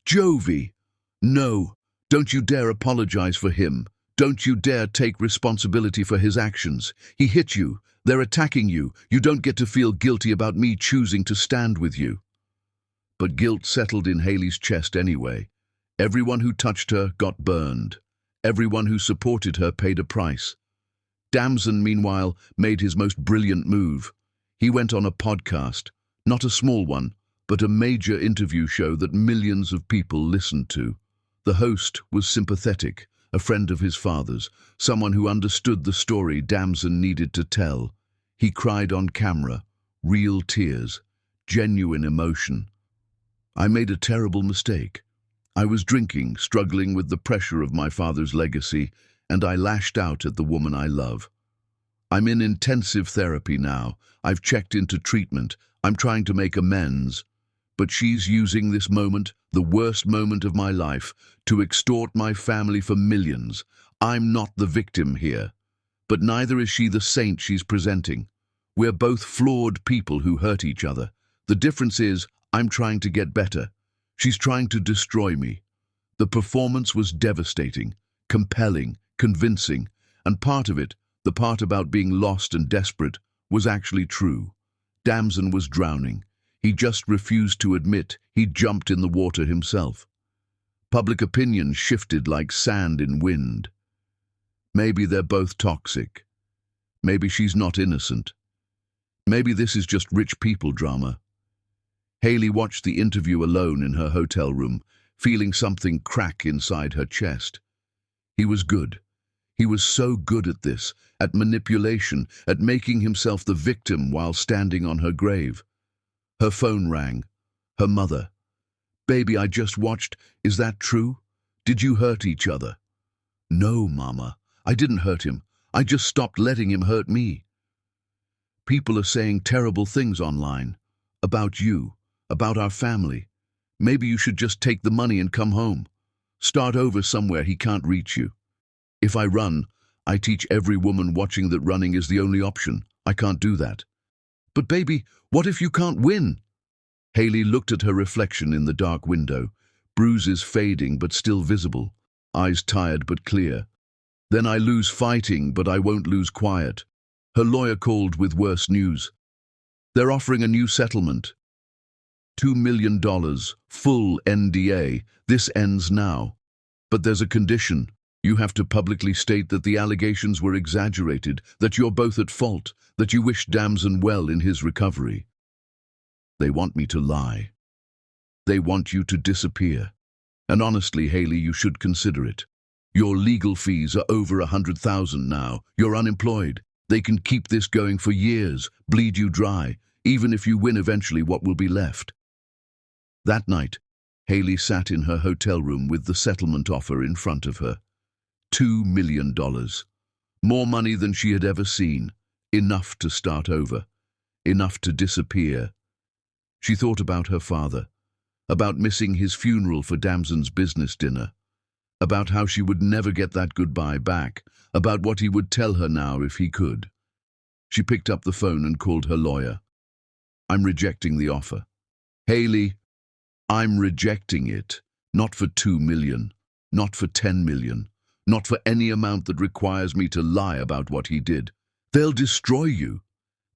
"Jovi! No, don't you dare apologize for him. Don't you dare take responsibility for his actions. He hit you. They're attacking you. You don't get to feel guilty about me choosing to stand with you." But guilt settled in Haley's chest anyway. Everyone who touched her got burned. Everyone who supported her paid a price. Damson, meanwhile, made his most brilliant move. He went on a podcast, not a small one, but a major interview show that millions of people listened to. The host was sympathetic, a friend of his father's, someone who understood the story Damson needed to tell. He cried on camera, real tears, genuine emotion. "I made a terrible mistake. I was drinking, struggling with the pressure of my father's legacy, and I lashed out at the woman I love. I'm in intensive therapy now. I've checked into treatment. I'm trying to make amends. But she's using this moment, the worst moment of my life, to extort my family for millions. I'm not the victim here. But neither is she the saint she's presenting. We're both flawed people who hurt each other. The difference is, I'm trying to get better. She's trying to destroy me." The performance was devastating, compelling, convincing, and part of it, the part about being lost and desperate, was actually true. Damson was drowning. He just refused to admit he'd jumped in the water himself. Public opinion shifted like sand in wind. Maybe they're both toxic. Maybe she's not innocent. Maybe this is just rich people drama. Haley watched the interview alone in her hotel room, feeling something crack inside her chest. He was good. He was so good at this, at manipulation, at making himself the victim while standing on her grave. Her phone rang. Her mother. "Baby, I just watched. Is that true? Did you hurt each other?" "No, Mama. I didn't hurt him. I just stopped letting him hurt me." "People are saying terrible things online. About you. About our family. Maybe you should just take the money and come home. Start over somewhere he can't reach you." "If I run, I teach every woman watching that running is the only option. I can't do that." "But baby, what if you can't win?" Haley looked at her reflection in the dark window, bruises fading but still visible, eyes tired but clear. "Then I lose fighting, but I won't lose quiet." Her lawyer called with worse news. "They're offering a new settlement. $2 million, full NDA. This ends now. But there's a condition. You have to publicly state that the allegations were exaggerated, that you're both at fault, that you wish Damson well in his recovery." "They want me to lie. They want you to disappear. And honestly, Haley, you should consider it. Your legal fees are over 100,000 now. You're unemployed. They can keep this going for years, bleed you dry. Even if you win eventually, what will be left?" That night, Haley sat in her hotel room with the settlement offer in front of her. $2 million. More money than she had ever seen. Enough to start over. Enough to disappear. She thought about her father, about missing his funeral for Damson's business dinner, about how she would never get that goodbye back, about what he would tell her now if he could. She picked up the phone and called her lawyer. "I'm rejecting the offer." "Haley, I'm rejecting it. Not for 2 million, not for 10 million, not for any amount that requires me to lie about what he did. They'll destroy you.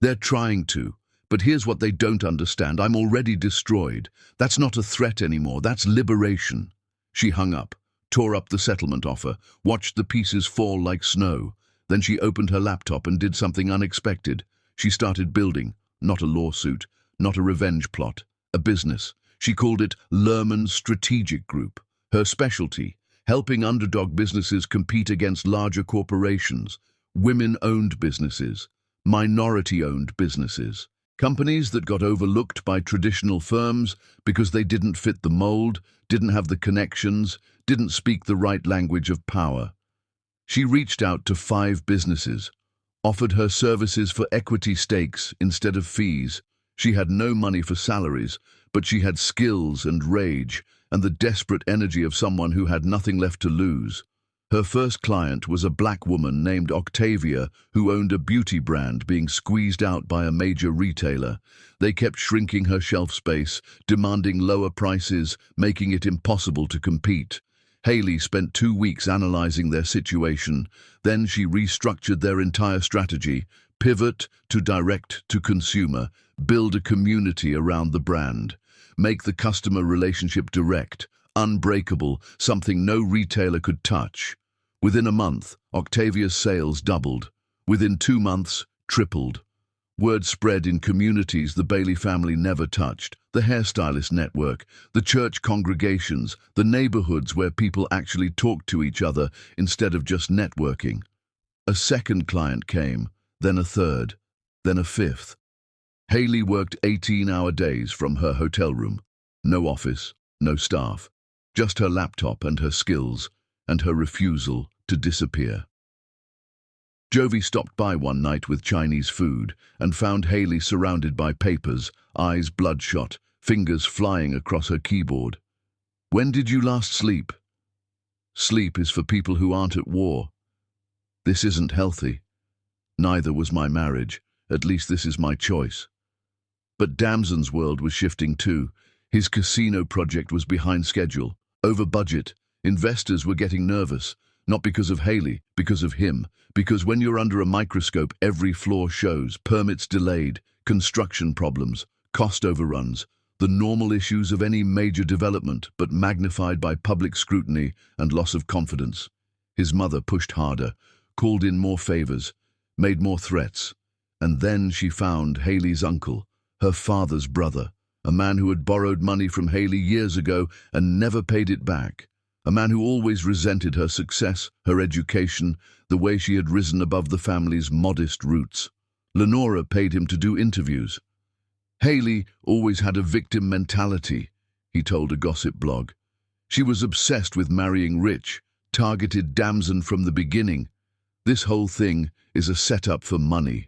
They're trying to. But here's what they don't understand. I'm already destroyed. That's not a threat anymore. That's liberation." She hung up, tore up the settlement offer, watched the pieces fall like snow. Then she opened her laptop and did something unexpected. She started building, not a lawsuit, not a revenge plot, a business. She called it Lerman's Strategic Group. Her specialty, helping underdog businesses compete against larger corporations, women-owned businesses, minority-owned businesses, companies that got overlooked by traditional firms because they didn't fit the mold, didn't have the connections, didn't speak the right language of power. She reached out to 5 businesses, offered her services for equity stakes instead of fees. She had no money for salaries, but she had skills and rage and the desperate energy of someone who had nothing left to lose. Her first client was a black woman named Octavia who owned a beauty brand being squeezed out by a major retailer. They kept shrinking her shelf space, demanding lower prices, making it impossible to compete. Haley spent 2 weeks analyzing their situation. Then she restructured their entire strategy, pivot to direct to consumer, build a community around the brand, make the customer relationship direct, unbreakable, something no retailer could touch. Within a month, Octavia's sales doubled. Within 2 months, tripled. Word spread in communities the Bailey family never touched, the hairstylist network, the church congregations, the neighborhoods where people actually talked to each other instead of just networking. A second client came, then a third, then a fifth. Haley worked 18-hour days from her hotel room. No office, no staff, just her laptop and her skills, and her refusal to disappear. Jovi stopped by one night with Chinese food and found Haley surrounded by papers, eyes bloodshot, fingers flying across her keyboard. "When did you last sleep?" "Sleep is for people who aren't at war. This isn't healthy. Neither was my marriage. At least this is my choice." But Damson's world was shifting too. His casino project was behind schedule, over budget. Investors were getting nervous, not because of Haley, because of him. Because when you're under a microscope, every flaw shows: permits delayed, construction problems, cost overruns, the normal issues of any major development, but magnified by public scrutiny and loss of confidence. His mother pushed harder, called in more favors, made more threats. And then she found Haley's uncle, her father's brother, a man who had borrowed money from Haley years ago and never paid it back. A man who always resented her success, her education, the way she had risen above the family's modest roots. Lenora paid him to do interviews. Haley always had a victim mentality, he told a gossip blog. She was obsessed with marrying rich, targeted Damson from the beginning. This whole thing is a setup for money.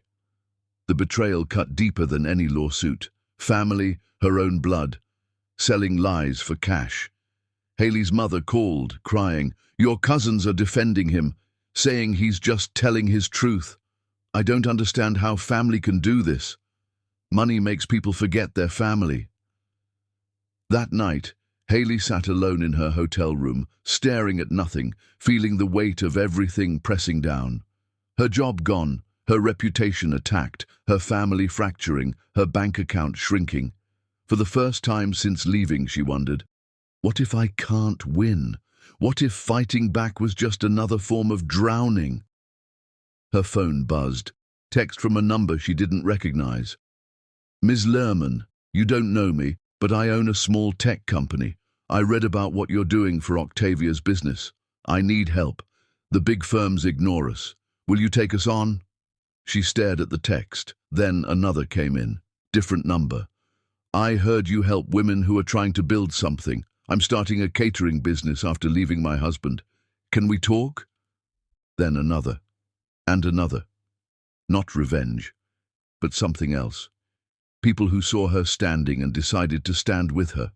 The betrayal cut deeper than any lawsuit. Family, her own blood, selling lies for cash. Haley's mother called, crying, "Your cousins are defending him, saying he's just telling his truth. I don't understand how family can do this. Money makes people forget their family." That night, Haley sat alone in her hotel room, staring at nothing, feeling the weight of everything pressing down. Her job gone, her reputation attacked, her family fracturing, her bank account shrinking. For the first time since leaving, she wondered, what if I can't win? What if fighting back was just another form of drowning? Her phone buzzed. Text from a number she didn't recognize. "Ms. Lerman, you don't know me, but I own a small tech company. I read about what you're doing for Octavia's business. I need help. The big firms ignore us. Will you take us on?" She stared at the text. Then another came in. Different number. "I heard you help women who are trying to build something. I'm starting a catering business after leaving my husband. Can we talk?" Then another. And another. Not revenge, but something else. People who saw her standing and decided to stand with her.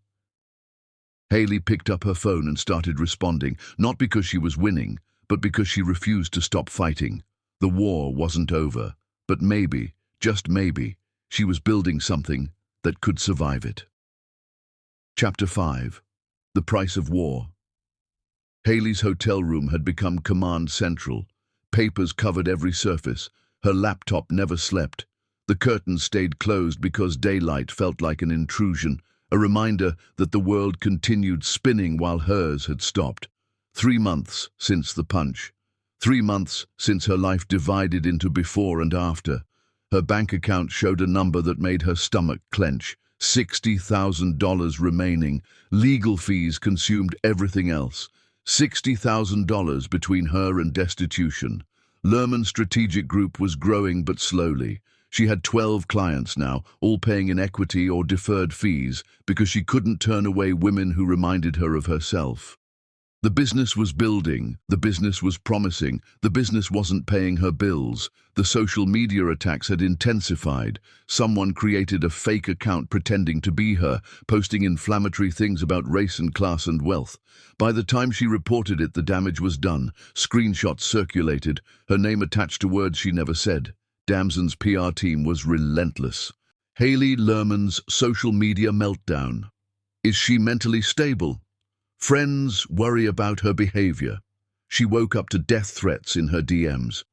Haley picked up her phone and started responding, not because she was winning, but because she refused to stop fighting. The war wasn't over, but maybe, just maybe, she was building something that could survive it. Chapter 5. The Price of War. Haley's hotel room had become command central. Papers covered every surface. Her laptop never slept. The curtains stayed closed because daylight felt like an intrusion, a reminder that the world continued spinning while hers had stopped. 3 months since the punch. 3 months since her life divided into before and after. Her bank account showed a number that made her stomach clench. $60,000 remaining. Legal fees consumed everything else. $60,000 between her and destitution. Lerman's strategic group was growing but slowly. She had 12 clients now, all paying in equity or deferred fees, because she couldn't turn away women who reminded her of herself. The business was building, the business was promising, the business wasn't paying her bills. The social media attacks had intensified. Someone created a fake account pretending to be her, posting inflammatory things about race and class and wealth. By the time she reported it, the damage was done. Screenshots circulated, her name attached to words she never said. Damson's PR team was relentless. Haley Lerman's social media meltdown. Is she mentally stable? Friends worry about her behavior. She woke up to death threats in her DMs.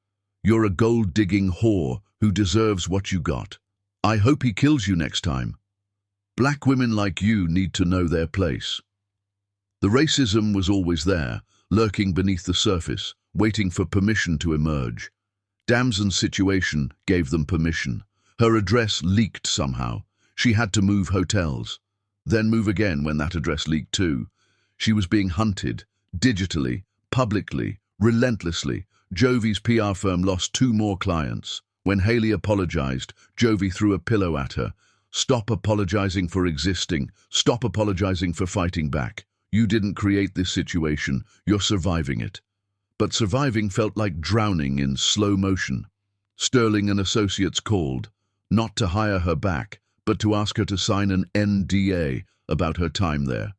You're a gold-digging whore who deserves what you got. I hope he kills you next time. Black women like you need to know their place. The racism was always there, lurking beneath the surface, waiting for permission to emerge. Damson's situation gave them permission. Her address leaked somehow. She had to move hotels, then move again when that address leaked too. She was being hunted, digitally, publicly, relentlessly. Jovi's PR firm lost 2 more clients. When Hailey apologized, Jovi threw a pillow at her. Stop apologizing for existing. Stop apologizing for fighting back. You didn't create this situation. You're surviving it. But surviving felt like drowning in slow motion. Sterling and Associates called, not to hire her back, but to ask her to sign an NDA about her time there.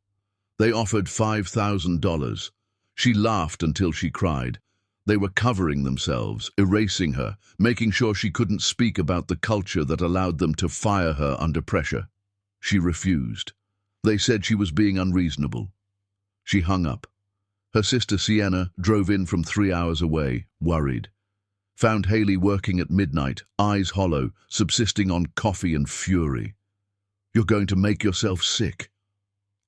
They offered $5,000. She laughed until she cried. They were covering themselves, erasing her, making sure she couldn't speak about the culture that allowed them to fire her under pressure. She refused. They said she was being unreasonable. She hung up. Her sister Sienna drove in from 3 hours away, worried. Found Hailey working at midnight, eyes hollow, subsisting on coffee and fury. You're going to make yourself sick.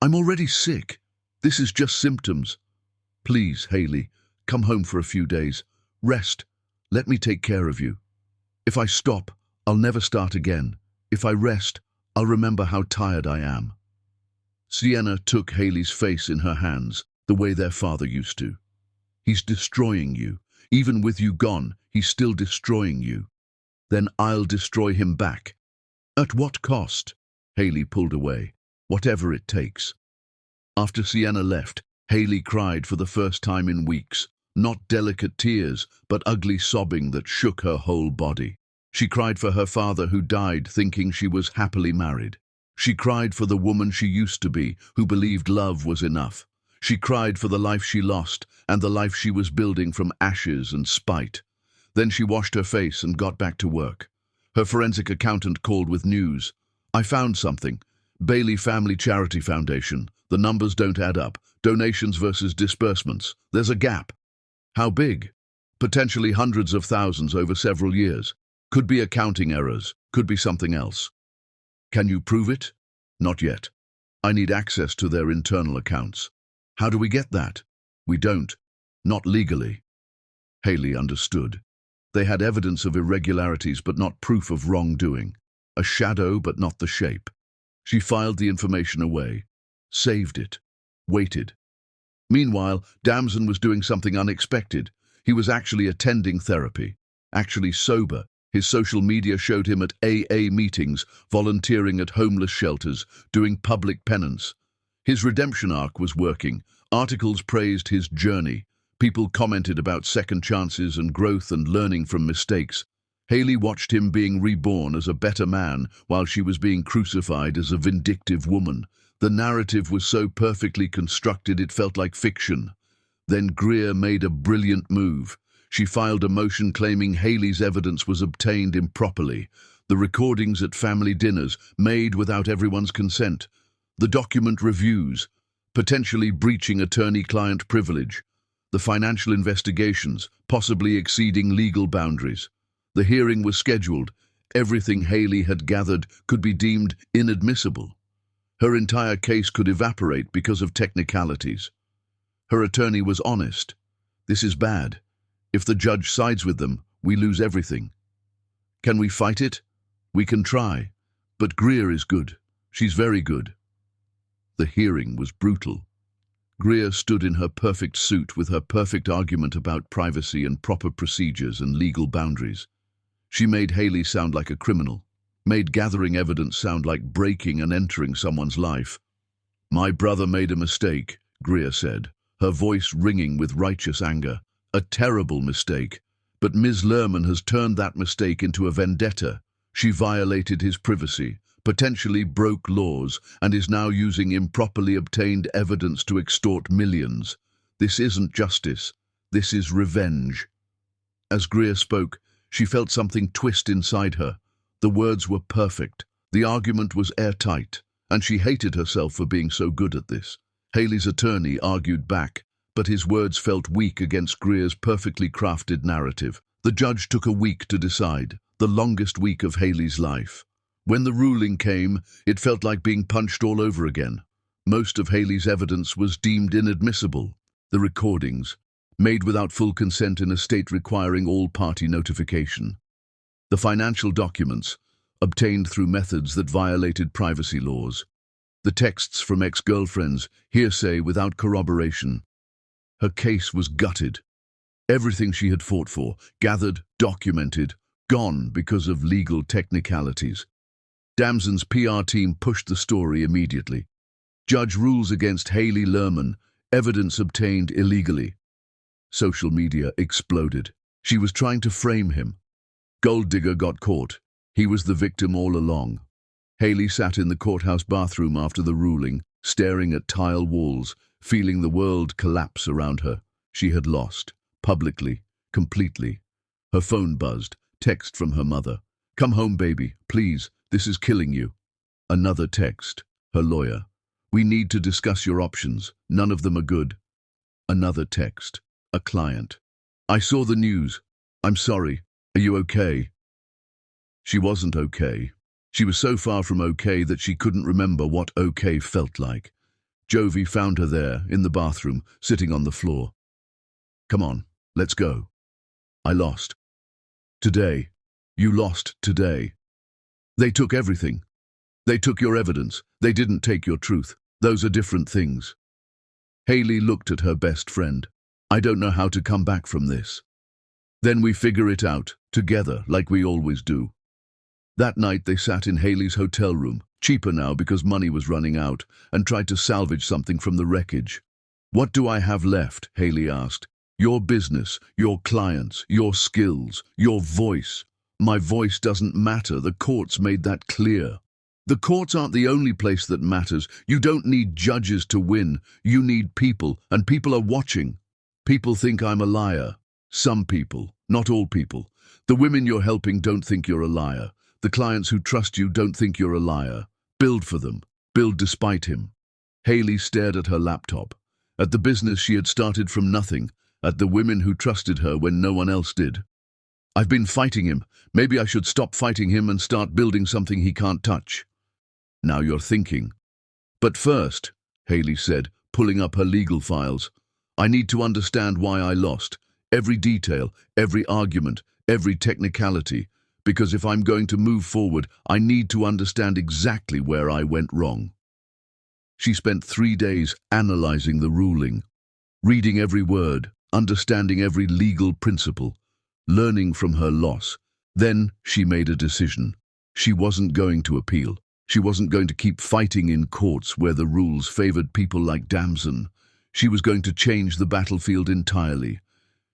I'm already sick. This is just symptoms. Please, Hailey, come home for a few days. Rest. Let me take care of you. If I stop, I'll never start again. If I rest, I'll remember how tired I am. Sienna took Hailey's face in her hands, the way their father used to. He's destroying you. Even with you gone, he's still destroying you. Then I'll destroy him back. At what cost? Hailey pulled away. Whatever it takes. After Sienna left, Hailey cried for the first time in weeks. Not delicate tears, but ugly sobbing that shook her whole body. She cried for her father who died thinking she was happily married. She cried for the woman she used to be, who believed love was enough. She cried for the life she lost and the life she was building from ashes and spite. Then she washed her face and got back to work. Her forensic accountant called with news. I found something. Bailey Family Charity Foundation. The numbers don't add up. Donations versus disbursements. There's a gap. How big? Potentially hundreds of thousands over several years. Could be accounting errors. Could be something else. Can you prove it? Not yet. I need access to their internal accounts. How do we get that? We don't. Not legally. Hailey understood. They had evidence of irregularities but not proof of wrongdoing. A shadow but not the shape. She filed the information away. Saved it. Waited. Meanwhile, Damson was doing something unexpected. He was actually attending therapy. Actually sober. His social media showed him at AA meetings, volunteering at homeless shelters, doing public penance. His redemption arc was working. Articles praised his journey. People commented about second chances and growth and learning from mistakes. Hailey watched him being reborn as a better man while she was being crucified as a vindictive woman. The narrative was so perfectly constructed it felt like fiction. Then Greer made a brilliant move. She filed a motion claiming Hailey's evidence was obtained improperly. The recordings at family dinners, made without everyone's consent. The document reviews, potentially breaching attorney-client privilege. The financial investigations, possibly exceeding legal boundaries. The hearing was scheduled. Everything Hailey had gathered could be deemed inadmissible. Her entire case could evaporate because of technicalities. Her attorney was honest. This is bad. If the judge sides with them, we lose everything. Can we fight it? We can try. But Greer is good. She's very good. The hearing was brutal. Greer stood in her perfect suit with her perfect argument about privacy and proper procedures and legal boundaries. She made Hailey sound like a criminal, made gathering evidence sound like breaking and entering someone's life. My brother made a mistake, Greer said, her voice ringing with righteous anger. A terrible mistake, but Ms. Lerman has turned that mistake into a vendetta. She violated his privacy, potentially broke laws, and is now using improperly obtained evidence to extort millions. This isn't justice. This is revenge. As Greer spoke, she felt something twist inside her. The words were perfect. The argument was airtight, and she hated herself for being so good at this. Hailey's attorney argued back, but his words felt weak against Greer's perfectly crafted narrative. The judge took a week to decide, the longest week of Hailey's life. When the ruling came, it felt like being punched all over again. Most of Hailey's evidence was deemed inadmissible. The recordings, made without full consent in a state requiring all-party notification. The financial documents, obtained through methods that violated privacy laws. The texts from ex-girlfriends, hearsay without corroboration. Her case was gutted. Everything she had fought for, gathered, documented, gone because of legal technicalities. Damson's PR team pushed the story immediately. Judge rules against Haley Lerman, evidence obtained illegally. Social media exploded. She was trying to frame him. Gold digger got caught. He was the victim all along. Haley sat in the courthouse bathroom after the ruling, staring at tile walls, feeling the world collapse around her. She had lost, publicly, completely. Her phone buzzed, text from her mother. "Come home, baby, please, this is killing you." Another text, her lawyer. "We need to discuss your options, none of them are good." Another text, a client. "I saw the news. I'm sorry. Are you okay?" She wasn't okay. She was so far from okay that she couldn't remember what okay felt like. Jovi found her there, in the bathroom, sitting on the floor. "Come on, let's go." "I lost. Today. You lost today. They took everything. They took your evidence. They didn't take your truth. Those are different things." Haley looked at her best friend. "I don't know how to come back from this." "Then we figure it out, together, like we always do." That night they sat in Haley's hotel room, cheaper now because money was running out, and tried to salvage something from the wreckage. "What do I have left?" Haley asked. "Your business, your clients, your skills, your voice." "My voice doesn't matter. The courts made that clear." "The courts aren't the only place that matters. You don't need judges to win. You need people, and people are watching." "People think I'm a liar." "Some people, not all people. The women you're helping don't think you're a liar. The clients who trust you don't think you're a liar. Build for them. Build despite him." Haley stared at her laptop, at the business she had started from nothing, at the women who trusted her when no one else did. "I've been fighting him. Maybe I should stop fighting him and start building something he can't touch." "Now you're thinking." "But first," Haley said, pulling up her legal files, "I need to understand why I lost. Every detail, every argument, every technicality. Because if I'm going to move forward, I need to understand exactly where I went wrong." She spent 3 days analyzing the ruling, reading every word, understanding every legal principle, learning from her loss. Then she made a decision. She wasn't going to appeal. She wasn't going to keep fighting in courts where the rules favored people like Damson. She was going to change the battlefield entirely.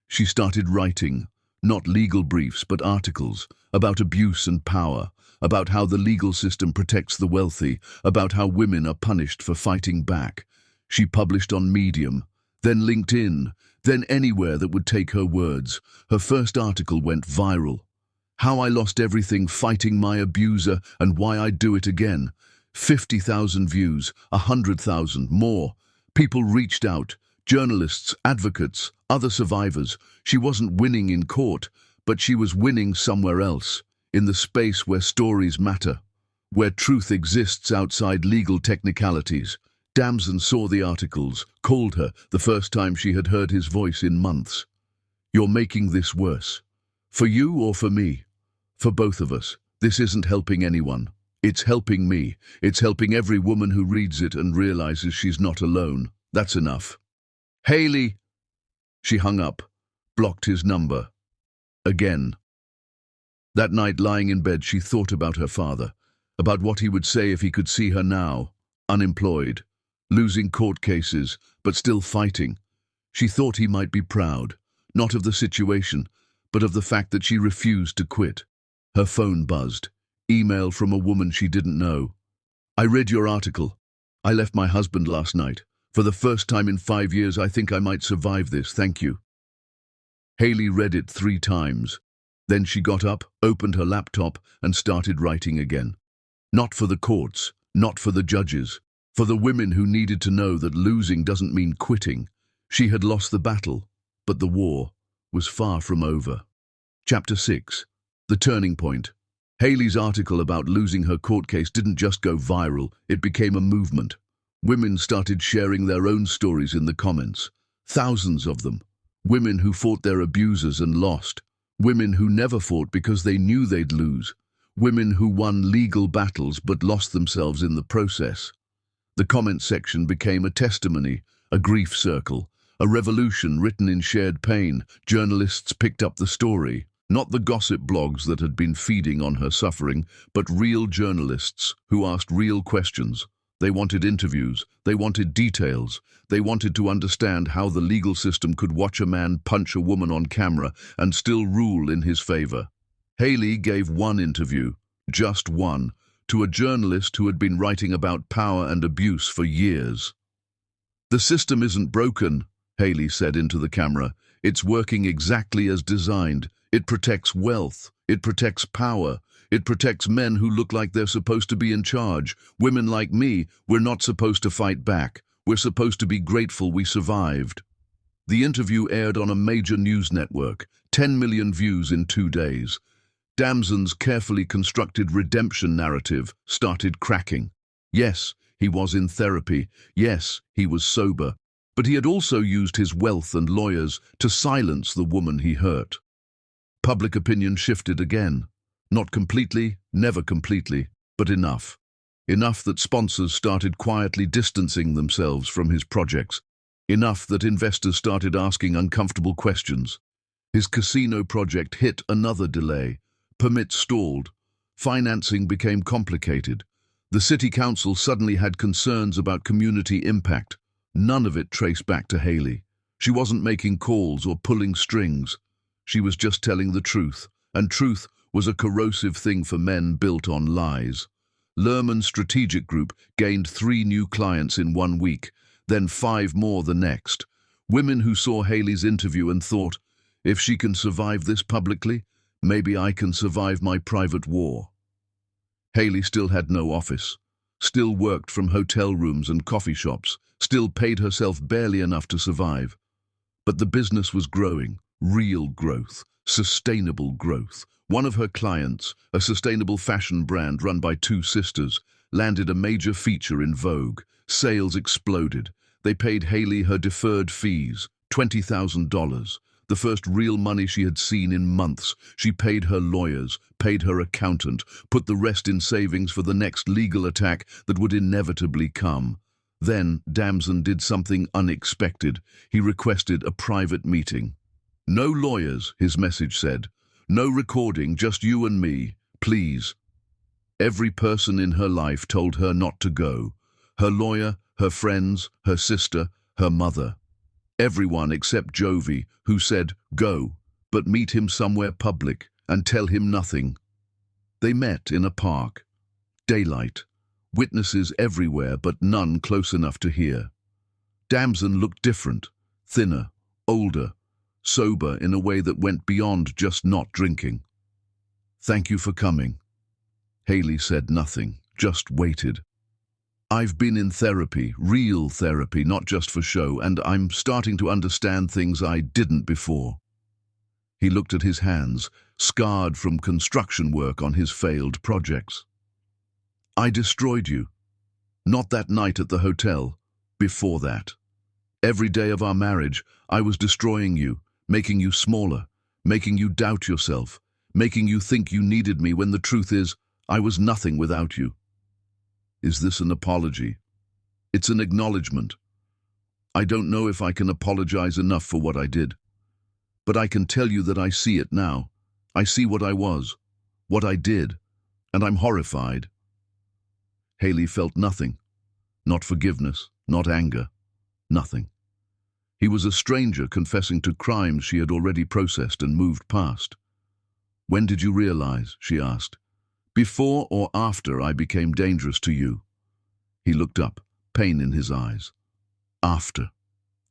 She started writing, not legal briefs, but articles about abuse and power, about how the legal system protects the wealthy, about how women are punished for fighting back. She published on Medium, then LinkedIn, then anywhere that would take her words. Her first article went viral. "How I Lost Everything Fighting My Abuser and Why I Do It Again." 50,000 views, 100,000, more. People reached out, journalists, advocates, other survivors. She wasn't winning in court, but she was winning somewhere else, in the space where stories matter, where truth exists outside legal technicalities. Damson saw the articles, called her, the first time she had heard his voice in months. "You're making this worse. For you or for me? For both of us. This isn't helping anyone. It's helping me. It's helping every woman who reads it and realizes she's not alone. That's enough." "Haley!" She hung up, blocked his number. Again. That night, lying in bed, she thought about her father, about what he would say if he could see her now, unemployed, losing court cases, but still fighting. She thought he might be proud, not of the situation, but of the fact that she refused to quit. Her phone buzzed. Email from a woman she didn't know. "I read your article. I left my husband last night. For the first time in 5 years, I think I might survive this. Thank you." Haley read it 3 times. Then she got up, opened her laptop, and started writing again. Not for the courts, not for the judges, for the women who needed to know that losing doesn't mean quitting. She had lost the battle, but the war was far from over. Chapter 6. The Turning Point. Haley's article about losing her court case didn't just go viral, it became a movement. Women started sharing their own stories in the comments. Thousands of them. Women who fought their abusers and lost. Women who never fought because they knew they'd lose. Women who won legal battles but lost themselves in the process. The comment section became a testimony, a grief circle, a revolution written in shared pain. Journalists picked up the story, not the gossip blogs that had been feeding on her suffering, but real journalists who asked real questions. They wanted interviews, they wanted details, they wanted to understand how the legal system could watch a man punch a woman on camera and still rule in his favor. Haley gave one interview, just one, to a journalist who had been writing about power and abuse for years. "The system isn't broken," Haley said into the camera. "It's working exactly as designed. It protects wealth. It protects power. It protects men who look like they're supposed to be in charge. Women like me, we're not supposed to fight back. We're supposed to be grateful we survived." The interview aired on a major news network, 10 million views in 2 days. Damson's carefully constructed redemption narrative started cracking. Yes, he was in therapy. Yes, he was sober. But he had also used his wealth and lawyers to silence the woman he hurt. Public opinion shifted again. Not completely, never completely, but enough. Enough that sponsors started quietly distancing themselves from his projects. Enough that investors started asking uncomfortable questions. His casino project hit another delay. Permits stalled. Financing became complicated. The city council suddenly had concerns about community impact. None of it traced back to Haley. She wasn't making calls or pulling strings. She was just telling the truth, and truth was a corrosive thing for men built on lies. Lerman's strategic group gained 3 new clients in 1 week, then 5 more the next. Women who saw Haley's interview and thought, if she can survive this publicly, maybe I can survive my private war. Haley still had no office, still worked from hotel rooms and coffee shops, still paid herself barely enough to survive. But the business was growing, real growth, sustainable growth. One of her clients, a sustainable fashion brand run by 2 sisters, landed a major feature in Vogue. Sales exploded. They paid Haley her deferred fees, $20,000. The first real money she had seen in months. She paid her lawyers, paid her accountant, put the rest in savings for the next legal attack that would inevitably come. Then Damson did something unexpected. He requested a private meeting. "No lawyers," his message said. "No recording, just you and me, please." Every person in her life told her not to go. Her lawyer, her friends, her sister, her mother. Everyone except Jovi, who said, "Go, but meet him somewhere public and tell him nothing." They met in a park. Daylight. Witnesses everywhere, but none close enough to hear. Damson looked different, thinner, older, sober in a way that went beyond just not drinking. "Thank you for coming." Haley said nothing, just waited. "I've been in therapy, real therapy, not just for show, and I'm starting to understand things I didn't before." He looked at his hands, scarred from construction work on his failed projects. "I destroyed you. Not that night at the hotel, before that. Every day of our marriage, I was destroying you, making you smaller, making you doubt yourself, making you think you needed me when the truth is, I was nothing without you." Is this an apology? It's an acknowledgement. I don't know if I can apologize enough for what I did. But I can tell you that I see it now. I see what I was, what I did, and I'm horrified. Haley felt nothing. Not forgiveness, not anger, nothing. He was a stranger confessing to crimes she had already processed and moved past. "When did you realize?" she asked. "Before or after I became dangerous to you?" He looked up, pain in his eyes. "After.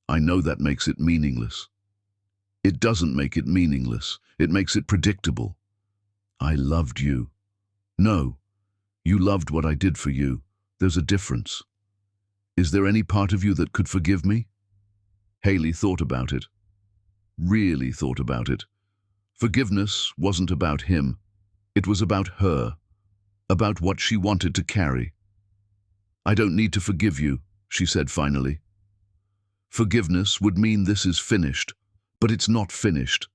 I know that makes it meaningless." "It doesn't make it meaningless. It makes it predictable." "I loved you." "No. You loved what I did for you. There's a difference. Is there any part of you that could forgive me?" Haley thought about it. Really thought about it. Forgiveness wasn't about him. It was about her, about what she wanted to carry. "I don't need to forgive you," she said finally. "Forgiveness would mean this is finished, But it's not finished.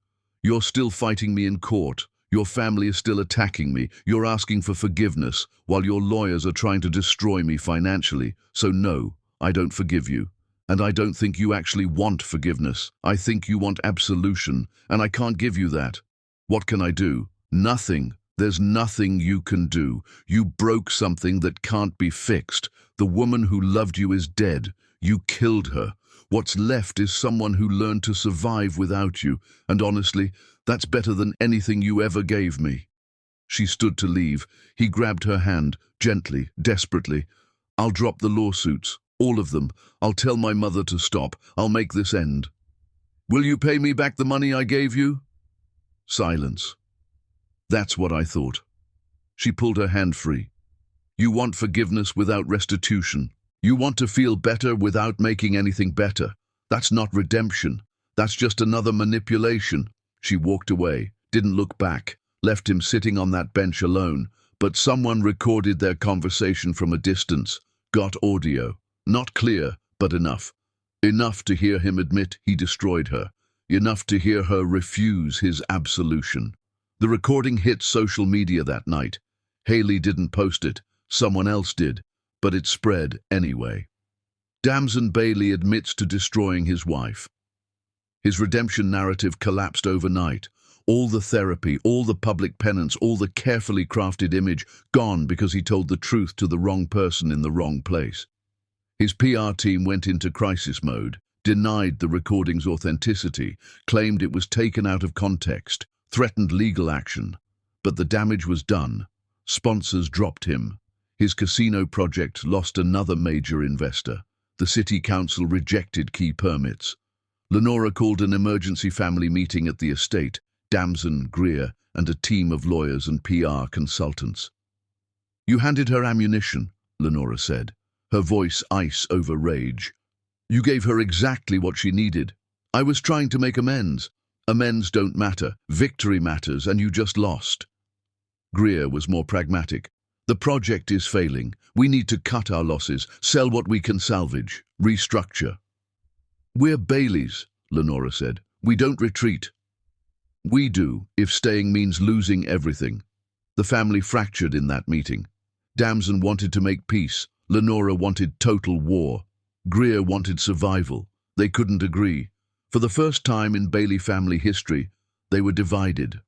You're still fighting me in court. Your family is still attacking me. You're asking for forgiveness, while your lawyers are trying to destroy me financially. So no, I don't forgive you. And I don't think you actually want forgiveness. I think you want absolution, and I can't give you that. What can I do? Nothing. There's nothing you can do. You broke something that can't be fixed. The woman who loved you is dead. You killed her. What's left is someone who learned to survive without you, and honestly, that's better than anything you ever gave me. She stood to leave. He grabbed her hand, gently, desperately. I'll drop the lawsuits, all of them. I'll tell my mother to stop. I'll make this end. Will you pay me back the money I gave you? Silence. That's what I thought. She pulled her hand free. You want forgiveness without restitution. You want to feel better without making anything better. That's not redemption. That's just another manipulation. She walked away, didn't look back, left him sitting on that bench alone, but someone recorded their conversation from a distance, got audio. Not clear, but enough. Enough to hear him admit he destroyed her. Enough to hear her refuse his absolution. The recording hit social media that night. Haley didn't post it. Someone else did. But it spread anyway. Damson Bailey admits to destroying his wife. His redemption narrative collapsed overnight. All the therapy, all the public penance, all the carefully crafted image, gone because he told the truth to the wrong person in the wrong place. His PR team went into crisis mode, denied the recording's authenticity, claimed it was taken out of context, threatened legal action. But the damage was done. Sponsors dropped him. His casino project lost another major investor. The city council rejected key permits. Lenora called an emergency family meeting at the estate, Damson, Greer, and a team of lawyers and PR consultants. You handed her ammunition, Lenora said, her voice ice over rage. You gave her exactly what she needed. I was trying to make amends. Amends don't matter. Victory matters, and you just lost. Greer was more pragmatic. The project is failing. We need to cut our losses, sell what we can salvage, restructure. We're Baileys, Lenora said. We don't retreat. We do, if staying means losing everything. The family fractured in that meeting. Damson wanted to make peace. Lenora wanted total war. Greer wanted survival. They couldn't agree. For the first time in Bailey family history, they were divided.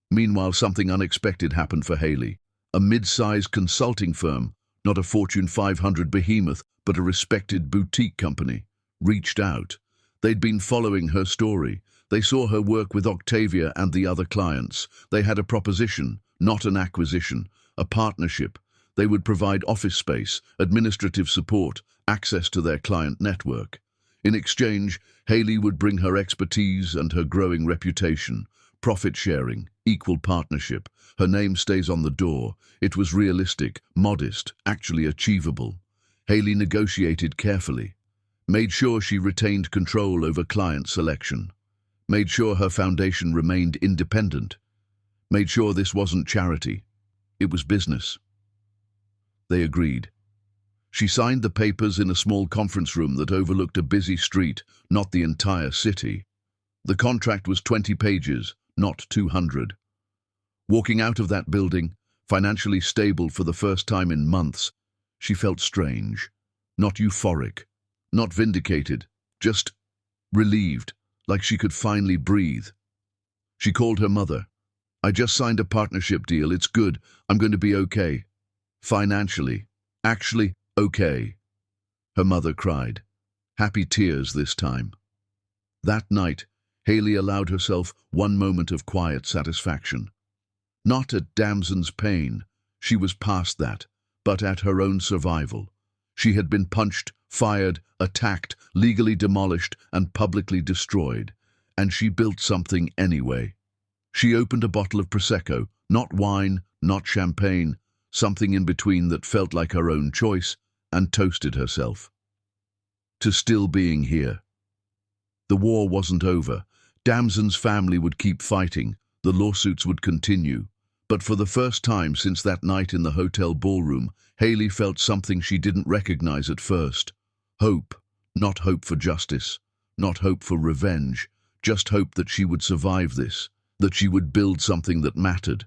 Meanwhile, something unexpected happened for Haley. A mid-sized consulting firm, not a Fortune 500 behemoth, but a respected boutique company, reached out. They'd been following her story. They saw her work with Octavia and the other clients. They had a proposition, not an acquisition, a partnership. They would provide office space, administrative support, access to their client network. In exchange, Haley would bring her expertise and her growing reputation. Profit sharing, equal partnership. Her name stays on the door. It was realistic, modest, actually achievable. Haley negotiated carefully. Made sure she retained control over client selection. Made sure her foundation remained independent. Made sure this wasn't charity. It was business. They agreed. She signed the papers in a small conference room that overlooked a busy street, not the entire city. The contract was 20 pages, not 200. Walking out of that building, financially stable for the first time in months, she felt strange, not euphoric, not vindicated, just relieved, like she could finally breathe. She called her mother. I just signed a partnership deal. It's good. I'm going to be okay. Financially. Actually, okay. Her mother cried. Happy tears this time. That night, Haley allowed herself one moment of quiet satisfaction. Not at Damson's pain. She was past that, but at her own survival. She had been punched, fired, attacked, legally demolished, and publicly destroyed. And she built something anyway. She opened a bottle of Prosecco, not wine, not champagne, something in between that felt like her own choice, and toasted herself. To still being here. The war wasn't over. Damson's family would keep fighting. The lawsuits would continue. But for the first time since that night in the hotel ballroom, Haley felt something she didn't recognize at first. Hope. Not hope for justice. Not hope for revenge. just hoped that she would survive this, that she would build something that mattered,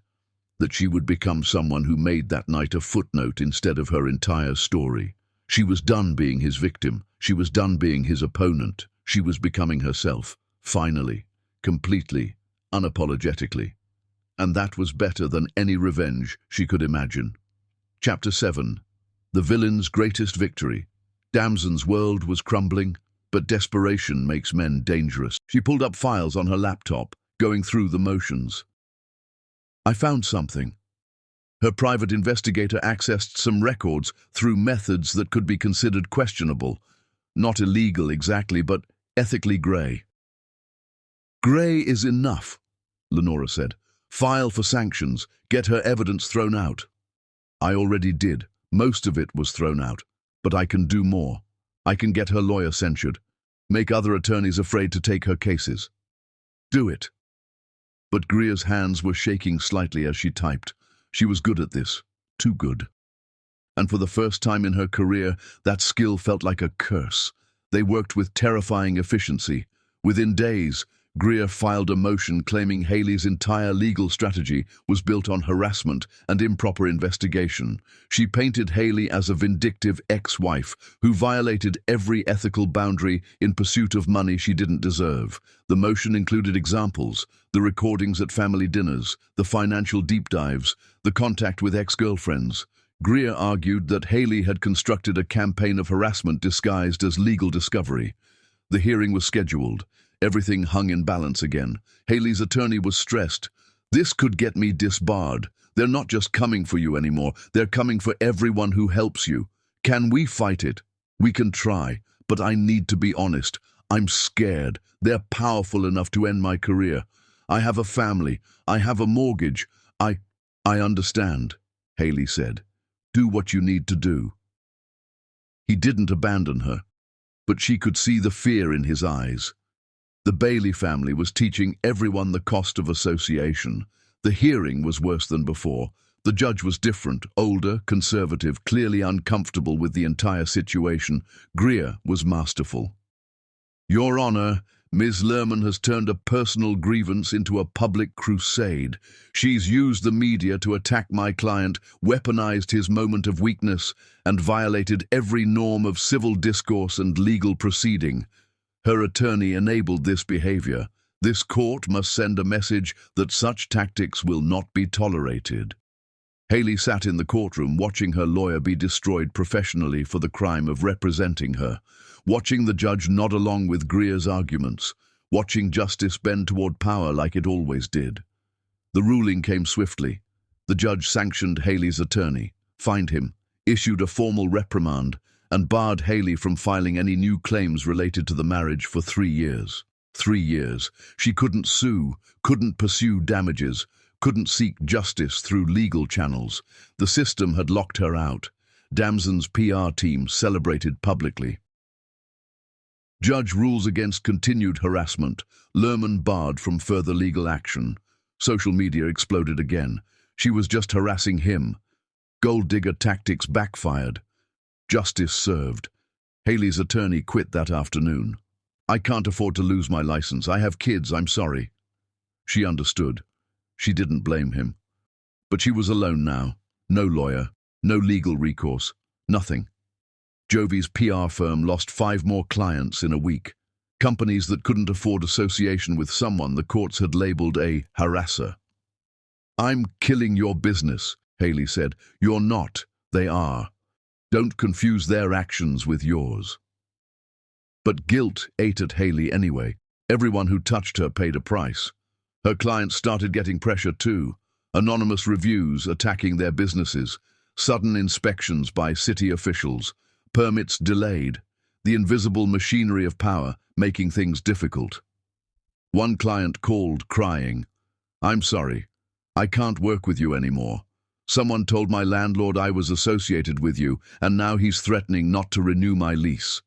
that she would become someone who made that night a footnote instead of her entire story. She was done being his victim. She was done being his opponent. She was becoming herself, finally, completely, unapologetically. And that was better than any revenge she could imagine. Chapter 7. The villain's greatest victory. Damson's world was crumbling, but desperation makes men dangerous. She pulled up files on her laptop, going through the motions. I found something. Her private investigator accessed some records through methods that could be considered questionable. Not illegal exactly, but ethically grey. Grey is enough, Lenora said. File for sanctions, get her evidence thrown out. I already did. Most of it was thrown out. But I can do more. I can get her lawyer censured. Make other attorneys afraid to take her cases. Do it. But Greer's hands were shaking slightly as she typed. She was good at this. Too good. And for the first time in her career, that skill felt like a curse. They worked with terrifying efficiency. Within days, Greer filed a motion claiming Haley's entire legal strategy was built on harassment and improper investigation. She painted Haley as a vindictive ex-wife who violated every ethical boundary in pursuit of money she didn't deserve. The motion included examples: the recordings at family dinners, the financial deep dives, the contact with ex-girlfriends. Greer argued that Haley had constructed a campaign of harassment disguised as legal discovery. The hearing was scheduled. Everything hung in balance again. Haley's attorney was stressed. This could get me disbarred. They're not just coming for you anymore. They're coming for everyone who helps you. Can we fight it? We can try, but I need to be honest. I'm scared. They're powerful enough to end my career. I have a family. I have a mortgage. I understand, Haley said. Do what you need to do. He didn't abandon her, but she could see the fear in his eyes. The Bailey family was teaching everyone the cost of association. The hearing was worse than before. The judge was different, older, conservative, clearly uncomfortable with the entire situation. Greer was masterful. Your Honor, Ms. Lerman has turned a personal grievance into a public crusade. She's used the media to attack my client, weaponized his moment of weakness, and violated every norm of civil discourse and legal proceeding. Her attorney enabled this behavior. This court must send a message that such tactics will not be tolerated. Haley sat in the courtroom watching her lawyer be destroyed professionally for the crime of representing her, watching the judge nod along with Greer's arguments, watching justice bend toward power like it always did. The ruling came swiftly. The judge sanctioned Haley's attorney, fined him, issued a formal reprimand, and barred Haley from filing any new claims related to the marriage for 3 years. 3 years. She couldn't sue, couldn't pursue damages, couldn't seek justice through legal channels. The system had locked her out. Damson's PR team celebrated publicly. Judge rules against continued harassment. Lerman barred from further legal action. Social media exploded again. She was just harassing him. Gold digger tactics backfired. Justice served. Haley's attorney quit that afternoon. I can't afford to lose my license. I have kids, I'm sorry. She understood. She didn't blame him. But she was alone now. No lawyer, no legal recourse, nothing. Jovi's PR firm lost 5 more clients in a week. Companies that couldn't afford association with someone the courts had labeled a harasser. I'm killing your business, Haley said. You're not. They are. Don't confuse their actions with yours. But guilt ate at Haley anyway. Everyone who touched her paid a price. Her clients started getting pressure too. Anonymous reviews attacking their businesses, sudden inspections by city officials, permits delayed, the invisible machinery of power making things difficult. One client called crying, I'm sorry, I can't work with you anymore. Someone told my landlord I was associated with you, and now he's threatening not to renew my lease.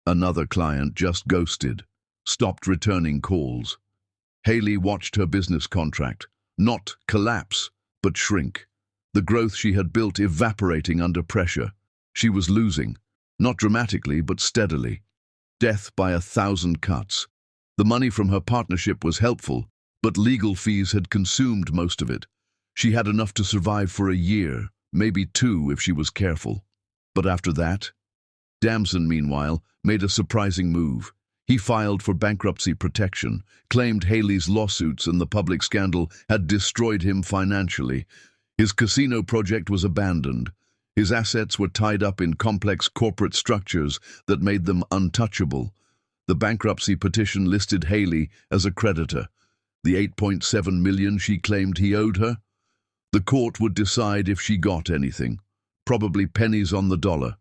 Another client just ghosted, stopped returning calls. Haley watched her business contract, not collapse, but shrink. The growth she had built evaporating under pressure. She was losing, not dramatically, but steadily. Death by 1,000 cuts. The money from her partnership was helpful, but legal fees had consumed most of it. She had enough to survive for a year, maybe 2 if she was careful. But after that, Damson, meanwhile, made a surprising move. He filed for bankruptcy protection, claimed Haley's lawsuits and the public scandal had destroyed him financially. His casino project was abandoned. His assets were tied up in complex corporate structures that made them untouchable. The bankruptcy petition listed Haley as a creditor. The $8.7 million she claimed he owed her? The court would decide if she got anything. Probably pennies on the dollar.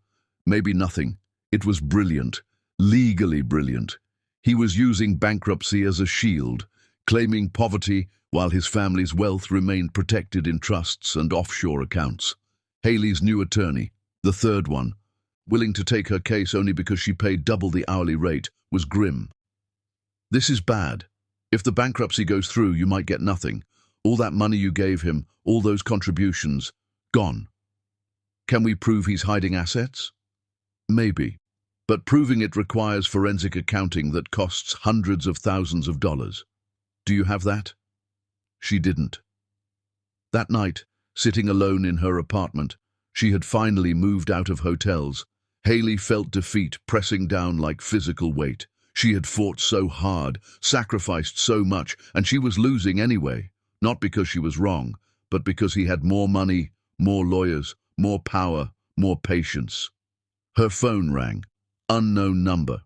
Maybe nothing. It was brilliant. Legally brilliant. He was using bankruptcy as a shield, claiming poverty while his family's wealth remained protected in trusts and offshore accounts. Haley's new attorney, the third one, willing to take her case only because she paid double the hourly rate, was grim. This is bad. If the bankruptcy goes through, you might get nothing. All that money you gave him, all those contributions, gone. Can we prove he's hiding assets? Maybe. But proving it requires forensic accounting that costs hundreds of thousands of dollars. Do you have that? She didn't. That night, sitting alone in her apartment, she had finally moved out of hotels. Haley felt defeat pressing down like physical weight. She had fought so hard, sacrificed so much, and she was losing anyway. Not because she was wrong, but because he had more money, more lawyers, more power, more patience. Her phone rang. Unknown number.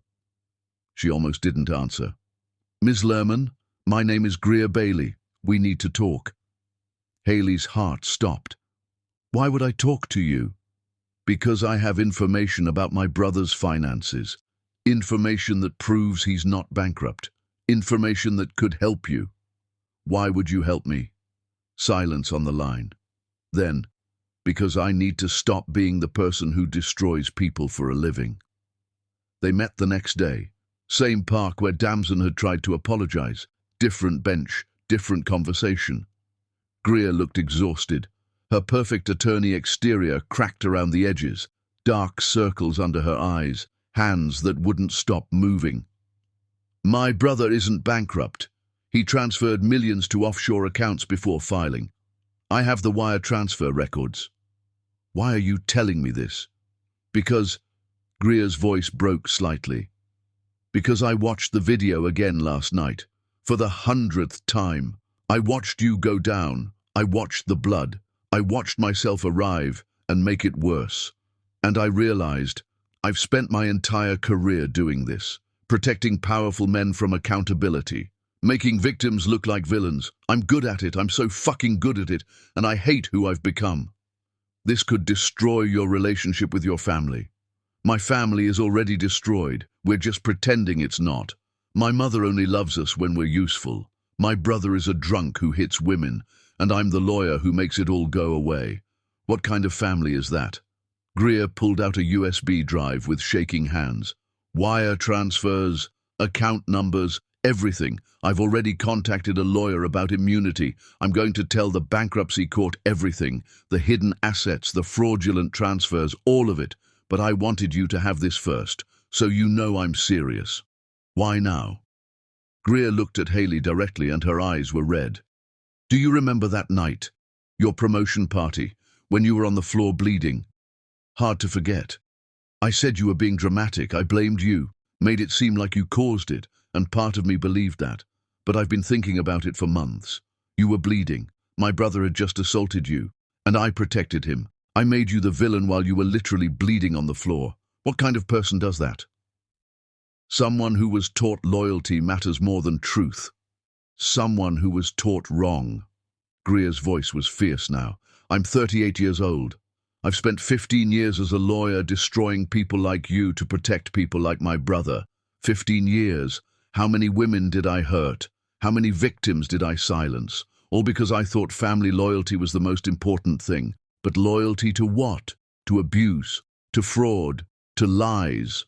She almost didn't answer. Ms. Lerman, my name is Greer Bailey. We need to talk. Haley's heart stopped. Why would I talk to you? Because I have information about my brother's finances. Information that proves he's not bankrupt. Information that could help you. Why would you help me? Silence on the line. Then, because I need to stop being the person who destroys people for a living. They met the next day. Same park where Damson had tried to apologize. Different bench, different conversation. Greer looked exhausted. Her perfect attorney exterior cracked around the edges, dark circles under her eyes, hands that wouldn't stop moving. My brother isn't bankrupt. He transferred millions to offshore accounts before filing. I have the wire transfer records. Why are you telling me this? Because, Greer's voice broke slightly. Because I watched the video again last night. For the 100th time. I watched you go down. I watched the blood. I watched myself arrive and make it worse. And I realized I've spent my entire career doing this, protecting powerful men from accountability, making victims look like villains. I'm good at it. I'm so fucking good at it, and I hate who I've become. This could destroy your relationship with your family. My family is already destroyed. We're just pretending it's not. My mother only loves us when we're useful. My brother is a drunk who hits women, and I'm the lawyer who makes it all go away. What kind of family is that? Greer pulled out a USB drive with shaking hands. Wire transfers, account numbers, everything. I've already contacted a lawyer about immunity. I'm going to tell the bankruptcy court everything. The hidden assets, the fraudulent transfers, all of it. But I wanted you to have this first, so you know I'm serious. Why now? Greer looked at Haley directly and her eyes were red. Do you remember that night? Your promotion party, when you were on the floor bleeding? Hard to forget. I said you were being dramatic. I blamed you, made it seem like you caused it, and part of me believed that. But I've been thinking about it for months. You were bleeding. My brother had just assaulted you, and I protected him. I made you the villain while you were literally bleeding on the floor. What kind of person does that? Someone who was taught loyalty matters more than truth. Someone who was taught wrong. Greer's voice was fierce now. I'm 38 years old. I've spent 15 years as a lawyer destroying people like you to protect people like my brother. 15 years. How many women did I hurt? How many victims did I silence? All because I thought family loyalty was the most important thing. But loyalty to what? To abuse, to fraud, to lies.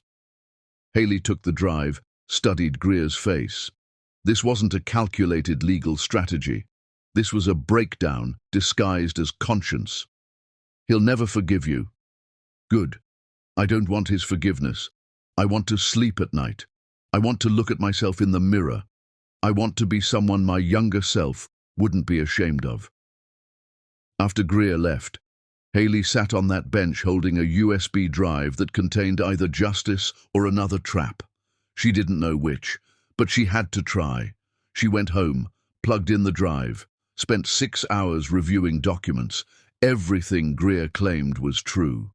Haley took the drive, studied Greer's face. This wasn't a calculated legal strategy. This was a breakdown disguised as conscience. He'll never forgive you. Good. I don't want his forgiveness. I want to sleep at night. I want to look at myself in the mirror. I want to be someone my younger self wouldn't be ashamed of. After Greer left, Haley sat on that bench holding a USB drive that contained either justice or another trap. She didn't know which, but she had to try. She went home, plugged in the drive, spent 6 hours reviewing documents. Everything Greer claimed was true.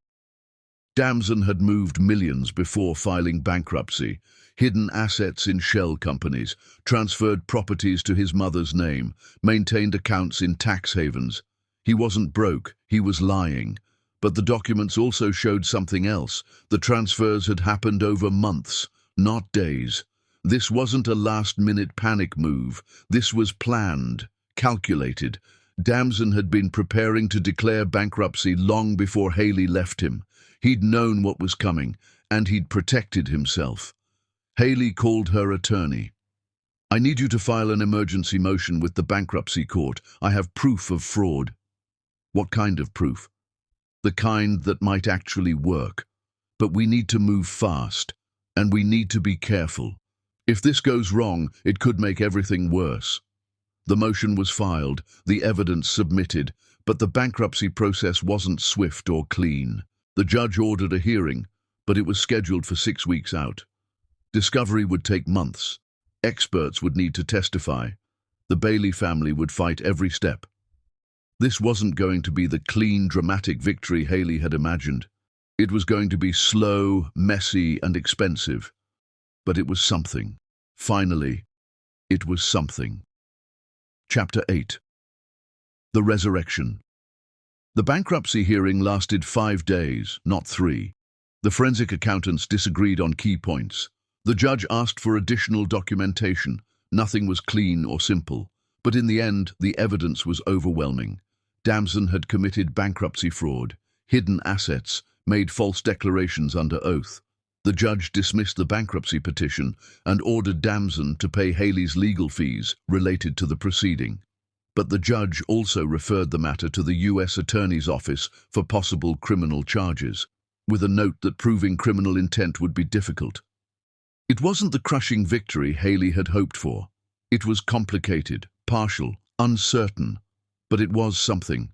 Damson had moved millions before filing bankruptcy, hidden assets in shell companies, transferred properties to his mother's name, maintained accounts in tax havens. He wasn't broke, he was lying. But the documents also showed something else. The transfers had happened over months, not days. This wasn't a last-minute panic move. This was planned, calculated. Damson had been preparing to declare bankruptcy long before Haley left him. He'd known what was coming, and he'd protected himself. Haley called her attorney. "I need you to file an emergency motion with the bankruptcy court. I have proof of fraud." "What kind of proof?" "The kind that might actually work. But we need to move fast, and we need to be careful. If this goes wrong, it could make everything worse." The motion was filed, the evidence submitted, but the bankruptcy process wasn't swift or clean. The judge ordered a hearing, but it was scheduled for 6 weeks out. Discovery would take months. Experts would need to testify. The Bailey family would fight every step. This wasn't going to be the clean, dramatic victory Haley had imagined. It was going to be slow, messy, and expensive. But it was something. Finally, it was something. Chapter 8. The Resurrection. The bankruptcy hearing lasted 5 days, not 3. The forensic accountants disagreed on key points. The judge asked for additional documentation. Nothing was clean or simple. But in the end, the evidence was overwhelming. Damson had committed bankruptcy fraud, hidden assets, made false declarations under oath. The judge dismissed the bankruptcy petition and ordered Damson to pay Haley's legal fees related to the proceeding. But the judge also referred the matter to the U.S. Attorney's Office for possible criminal charges, with a note that proving criminal intent would be difficult. It wasn't the crushing victory Haley had hoped for. It was complicated, partial, uncertain, but it was something.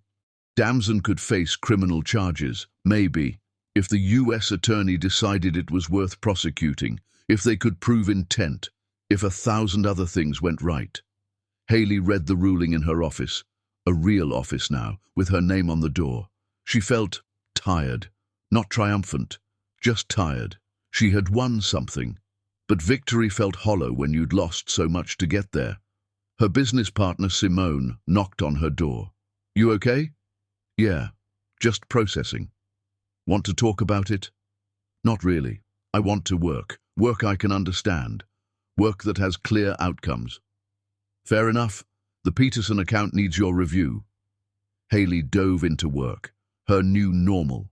Damson could face criminal charges, maybe, if the U.S. Attorney decided it was worth prosecuting, if they could prove intent, if 1,000 other things went right. Haley read the ruling in her office, a real office now, with her name on the door. She felt tired, not triumphant, just tired. She had won something, but victory felt hollow when you'd lost so much to get there. Her business partner, Simone, knocked on her door. "You okay?" "Yeah, just processing." "Want to talk about it?" "Not really. I want to work. Work I can understand. Work that has clear outcomes." "Fair enough. The Peterson account needs your review." Haley dove into work, her new normal.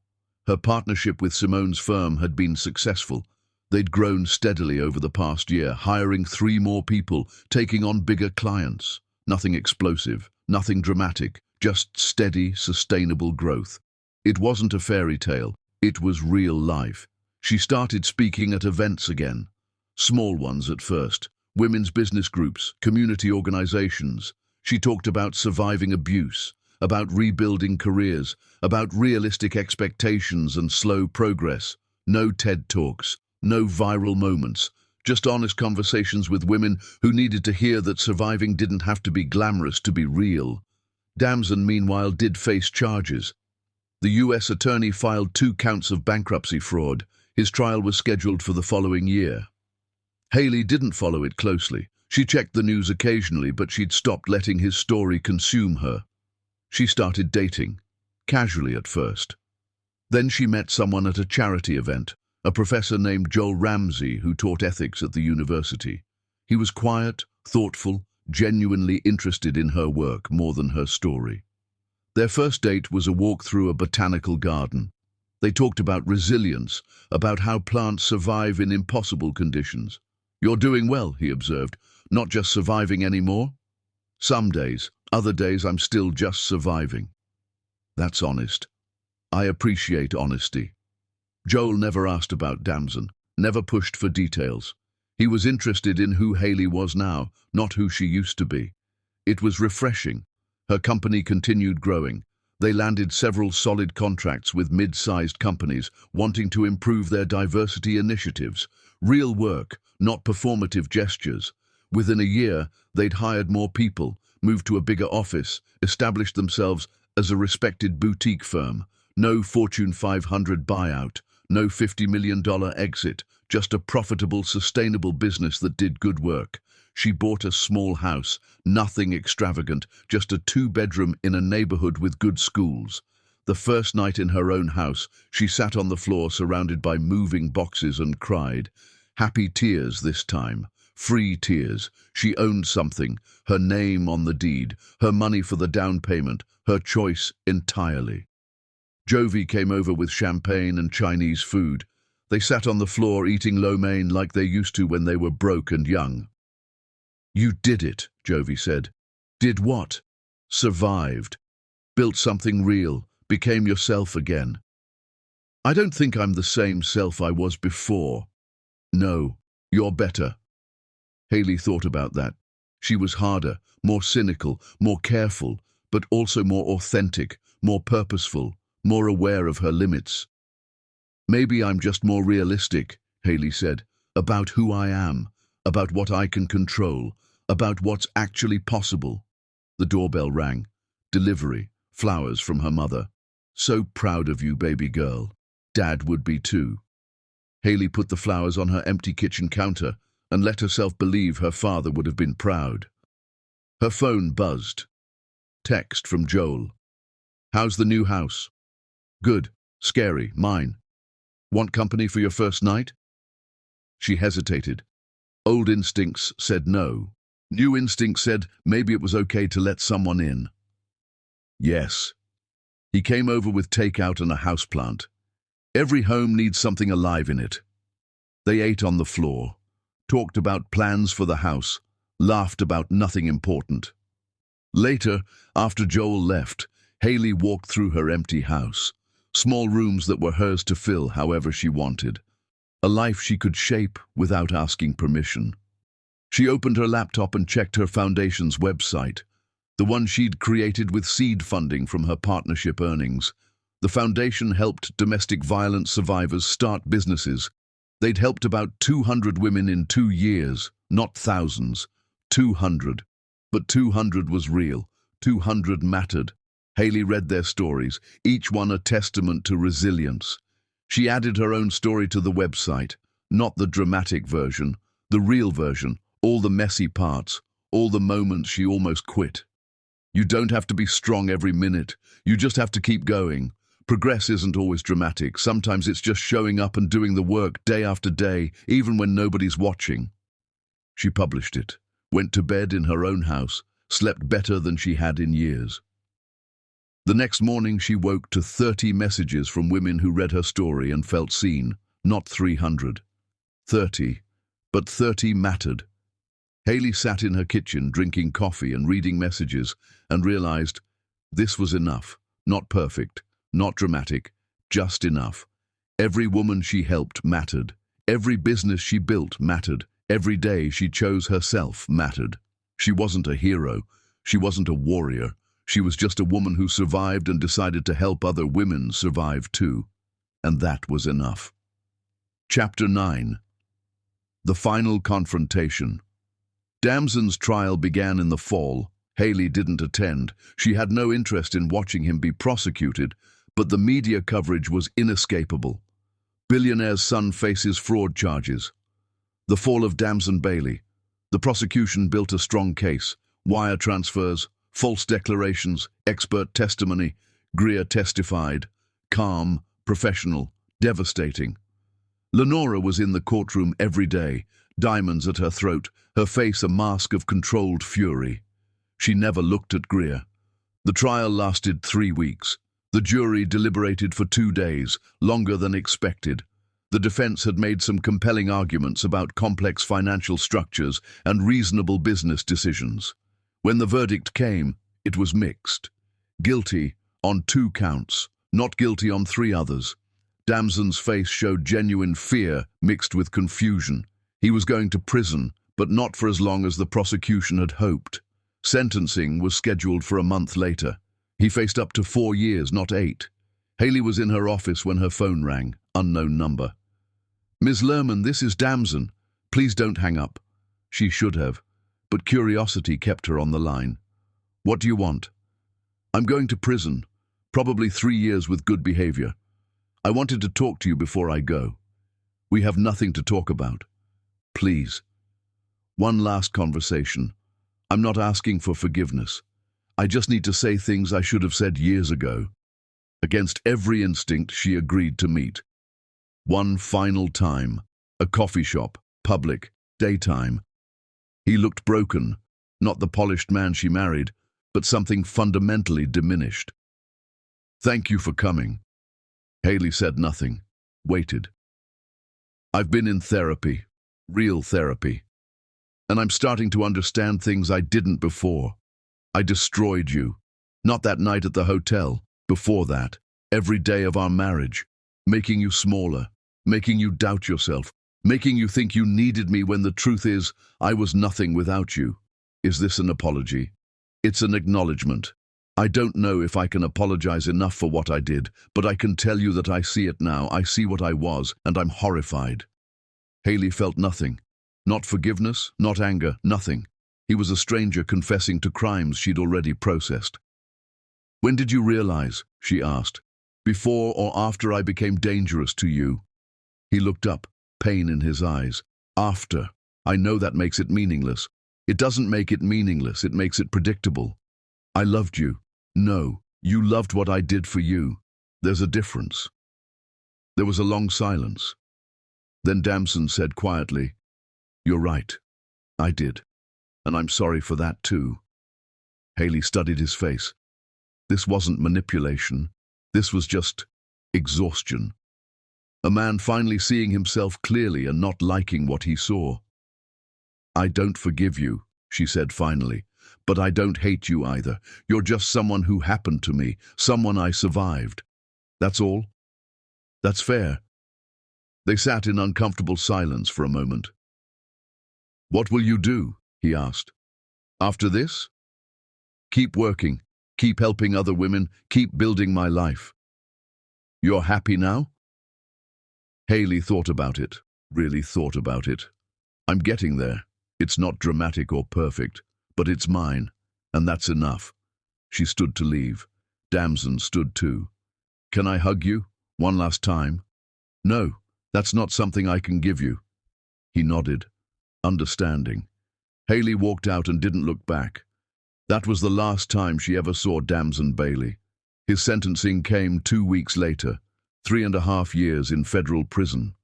Her partnership with Simone's firm had been successful. They'd grown steadily over the past year, hiring 3 more people, taking on bigger clients. Nothing explosive, nothing dramatic, just steady, sustainable growth. It wasn't a fairy tale, it was real life. She started speaking at events again. Small ones at first. Women's business groups, community organizations. She talked about surviving abuse, about rebuilding careers, about realistic expectations and slow progress. No TED Talks, no viral moments, just honest conversations with women who needed to hear that surviving didn't have to be glamorous to be real. Damson, meanwhile, did face charges. The U.S. Attorney filed 2 counts of bankruptcy fraud. His trial was scheduled for the following year. Haley didn't follow it closely. She checked the news occasionally, but she'd stopped letting his story consume her. She started dating, casually at first. Then she met someone at a charity event, a professor named Joel Ramsey who taught ethics at the university. He was quiet, thoughtful, genuinely interested in her work more than her story. Their first date was a walk through a botanical garden. They talked about resilience, about how plants survive in impossible conditions. "You're doing well," he observed. "Not just surviving anymore?" "Some days. Other days I'm still just surviving." "That's honest. I appreciate honesty." Joel never asked about Damson, never pushed for details. He was interested in who Haley was now, not who she used to be. It was refreshing. Her company continued growing. They landed several solid contracts with mid-sized companies wanting to improve their diversity initiatives. Real work, not performative gestures. Within a year, they'd hired more people, moved to a bigger office, established themselves as a respected boutique firm. No Fortune 500 buyout, no $50 million exit, just a profitable, sustainable business that did good work. She bought a small house, nothing extravagant, just a 2-bedroom in a neighborhood with good schools. The first night in her own house, she sat on the floor surrounded by moving boxes and cried. Happy tears this time. Free tears. She owned something, her name on the deed, her money for the down payment, her choice entirely. Jovi came over with champagne and Chinese food. They sat on the floor eating lo mein like they used to when they were broke and young. You did it, Jovi said. Did what? Survived. Built something real, became yourself again. I don't think I'm the same self I was before. No, you're better. Haley thought about that. She was harder, more cynical, more careful, but also more authentic, more purposeful, more aware of her limits. Maybe I'm just more realistic, Haley said, about who I am, about what I can control, about what's actually possible. The doorbell rang. Delivery, flowers from her mother. So proud of you, baby girl. Dad would be too. Haley put the flowers on her empty kitchen counter and let herself believe her father would have been proud. Her phone buzzed. Text from Joel. How's the new house? Good. Scary. Mine. Want company for your first night? She hesitated. Old instincts said no. New instincts said maybe it was okay to let someone in. Yes. He came over with takeout and a houseplant. Every home needs something alive in it. They ate on the floor, talked about plans for the house, laughed about nothing important. Later, after Joel left, Haley walked through her empty house, small rooms that were hers to fill however she wanted, a life she could shape without asking permission. She opened her laptop and checked her foundation's website, the one she'd created with seed funding from her partnership earnings. The foundation helped domestic violence survivors start businesses. They'd helped about 200 women in 2 years, not thousands. 200. But 200 was real. 200 mattered. Haley read their stories, each one a testament to resilience. She added her own story to the website, not the dramatic version, the real version, all the messy parts, all the moments she almost quit. You don't have to be strong every minute. You just have to keep going. Progress isn't always dramatic. Sometimes it's just showing up and doing the work day after day, even when nobody's watching. She published it, went to bed in her own house, slept better than she had in years. The next morning she woke to 30 messages from women who read her story and felt seen, not 300. 30, but 30 mattered. Haley sat in her kitchen drinking coffee and reading messages and realized this was enough, not perfect, not dramatic, just enough. Every woman she helped mattered. Every business she built mattered. Every day she chose herself mattered. She wasn't a hero. She wasn't a warrior. She was just a woman who survived and decided to help other women survive too. And that was enough. Chapter 9. The Final Confrontation. Damson's trial began in the fall. Haley didn't attend. She had no interest in watching him be prosecuted, but the media coverage was inescapable. Billionaire's son faces fraud charges. The fall of Damson Bailey. The prosecution built a strong case. Wire transfers, false declarations, expert testimony. Greer testified. Calm, professional, devastating. Lenora was in the courtroom every day, diamonds at her throat, her face a mask of controlled fury. She never looked at Greer. The trial lasted 3 weeks. The jury deliberated for 2 days, longer than expected. The defense had made some compelling arguments about complex financial structures and reasonable business decisions. When the verdict came, it was mixed. Guilty on 2 counts, not guilty on 3 others. Damson's face showed genuine fear mixed with confusion. He was going to prison, but not for as long as the prosecution had hoped. Sentencing was scheduled for a month later. He faced up to 4 years, not 8. Haley was in her office when her phone rang, unknown number. "Ms. Lerman, this is Damson. Please don't hang up." She should have, but curiosity kept her on the line. "What do you want?" "I'm going to prison, probably 3 years with good behavior. I wanted to talk to you before I go. We have nothing to talk about. Please. One last conversation. I'm not asking for forgiveness. I just need to say things I should have said years ago." Against every instinct, she agreed to meet. One final time. A coffee shop, public, daytime. He looked broken, not the polished man she married, but something fundamentally diminished. "Thank you for coming." Haley said nothing, waited. "I've been in therapy, real therapy, and I'm starting to understand things I didn't before. I destroyed you. Not that night at the hotel, before that, every day of our marriage, making you smaller, making you doubt yourself, making you think you needed me when the truth is, I was nothing without you. Is this an apology? It's an acknowledgement. I don't know if I can apologize enough for what I did, but I can tell you that I see it now. I see what I was, and I'm horrified." Haley felt nothing. Not forgiveness, not anger, nothing. He was a stranger confessing to crimes she'd already processed. "When did you realize?" she asked. "Before or after I became dangerous to you?" He looked up, pain in his eyes. "After. I know that makes it meaningless. It doesn't make it meaningless, it makes it predictable. I loved you. No, you loved what I did for you. There's a difference." There was a long silence. Then Damson said quietly, "You're right. I did. And I'm sorry for that too." Haley studied his face. This wasn't manipulation. This was just exhaustion. A man finally seeing himself clearly and not liking what he saw. "I don't forgive you," she said finally, "but I don't hate you either. You're just someone who happened to me, someone I survived. That's all. That's fair." They sat in uncomfortable silence for a moment. "What will you do?" he asked. "After this?" "Keep working, keep helping other women, keep building my life." "You're happy now?" Haley thought about it, really thought about it. "I'm getting there. It's not dramatic or perfect, but it's mine, and that's enough." She stood to leave. Damson stood too. "Can I hug you? One last time?" "No, that's not something I can give you." He nodded, understanding. Haley walked out and didn't look back. That was the last time she ever saw Damson Bailey. His sentencing came 2 weeks later, 3.5 years in federal prison.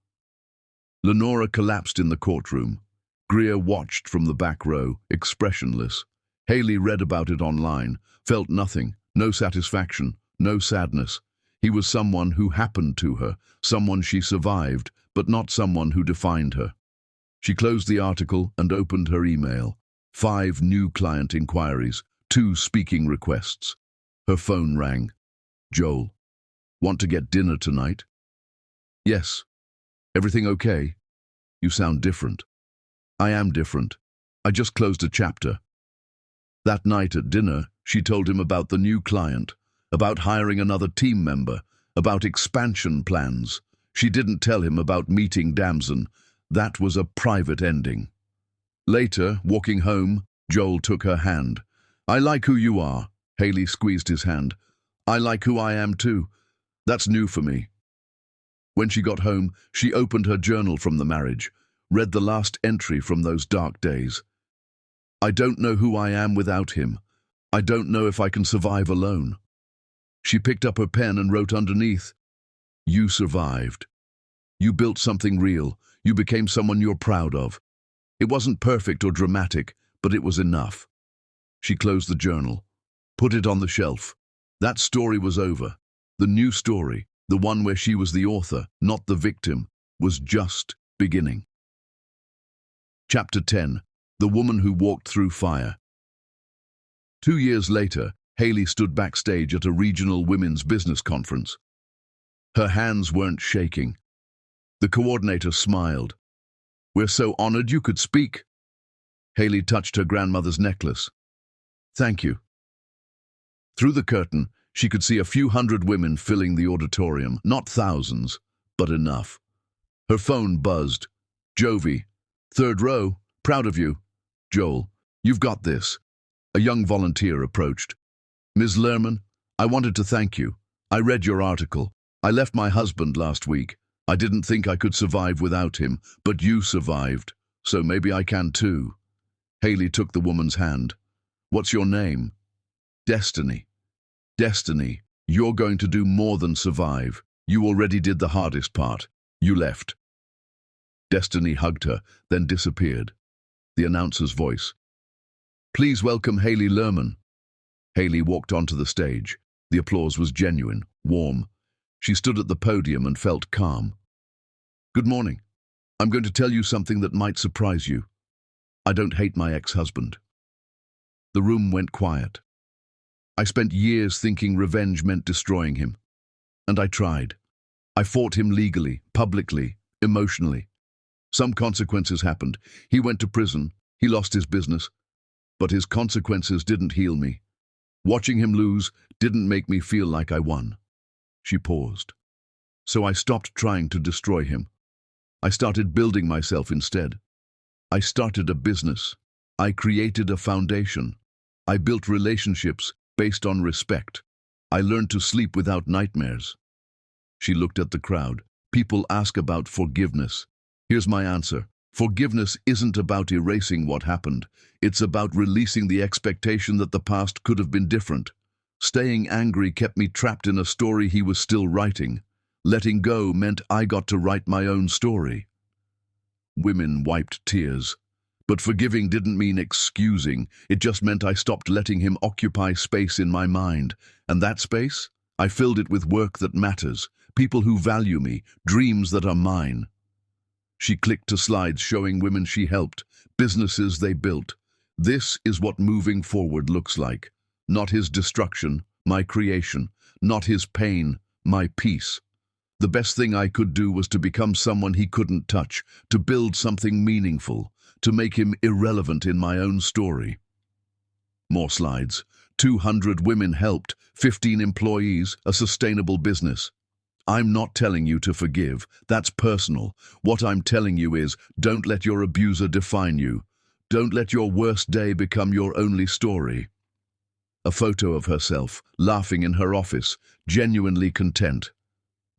Lenora collapsed in the courtroom. Greer watched from the back row, expressionless. Haley read about it online, felt nothing, no satisfaction, no sadness. He was someone who happened to her, someone she survived, but not someone who defined her. She closed the article and opened her email. 5 new client inquiries, 2 speaking requests. Her phone rang. "Joel, want to get dinner tonight?" "Yes." "Everything okay? You sound different." "I am different. I just closed a chapter." That night at dinner, she told him about the new client, about hiring another team member, about expansion plans. She didn't tell him about meeting Damson. That was a private ending. Later, walking home, Joel took her hand. "I like who you are." Haley squeezed his hand. "I like who I am too. That's new for me." When she got home, she opened her journal from the marriage, read the last entry from those dark days. "I don't know who I am without him. I don't know if I can survive alone." She picked up her pen and wrote underneath, "You survived. You built something real. You became someone you're proud of. It wasn't perfect or dramatic, but it was enough." She closed the journal, put it on the shelf. That story was over. The new story, the one where she was the author, not the victim, was just beginning. Chapter 10. The Woman Who Walked Through Fire. 2 years later, Haley stood backstage at a regional women's business conference. Her hands weren't shaking. The coordinator smiled. We're so honored you could speak. Haley touched her grandmother's necklace. Thank you. Through the curtain, she could see a few hundred women filling the auditorium, not thousands, but enough. Her phone buzzed. Jovi, third row, proud of you. Joel, you've got this. A young volunteer approached. Ms. Lerman, I wanted to thank you. I read your article. I left my husband last week. I didn't think I could survive without him, but you survived, so maybe I can too. Haley took the woman's hand. What's your name? Destiny. Destiny, you're going to do more than survive. You already did the hardest part. You left. Destiny hugged her, then disappeared. The announcer's voice. Please welcome Haley Lerman. Haley walked onto the stage. The applause was genuine, warm. She stood at the podium and felt calm. Good morning. I'm going to tell you something that might surprise you. I don't hate my ex-husband. The room went quiet. I spent years thinking revenge meant destroying him. And I tried. I fought him legally, publicly, emotionally. Some consequences happened. He went to prison. He lost his business. But his consequences didn't heal me. Watching him lose didn't make me feel like I won. She paused. So I stopped trying to destroy him. I started building myself instead. I started a business. I created a foundation. I built relationships based on respect. I learned to sleep without nightmares. She looked at the crowd. People ask about forgiveness. Here's my answer. Forgiveness isn't about erasing what happened. It's about releasing the expectation that the past could have been different. Staying angry kept me trapped in a story he was still writing. Letting go meant I got to write my own story. Women wiped tears. But forgiving didn't mean excusing. It just meant I stopped letting him occupy space in my mind. And that space? I filled it with work that matters. People who value me. Dreams that are mine. She clicked to slides showing women she helped. Businesses they built. This is what moving forward looks like. Not his destruction, my creation. Not his pain, my peace. The best thing I could do was to become someone he couldn't touch. To build something meaningful. To make him irrelevant in my own story. More slides. 200 women helped, 15 employees, a sustainable business. I'm not telling you to forgive. That's personal. What I'm telling you is, don't let your abuser define you. Don't let your worst day become your only story. A photo of herself, laughing in her office, genuinely content.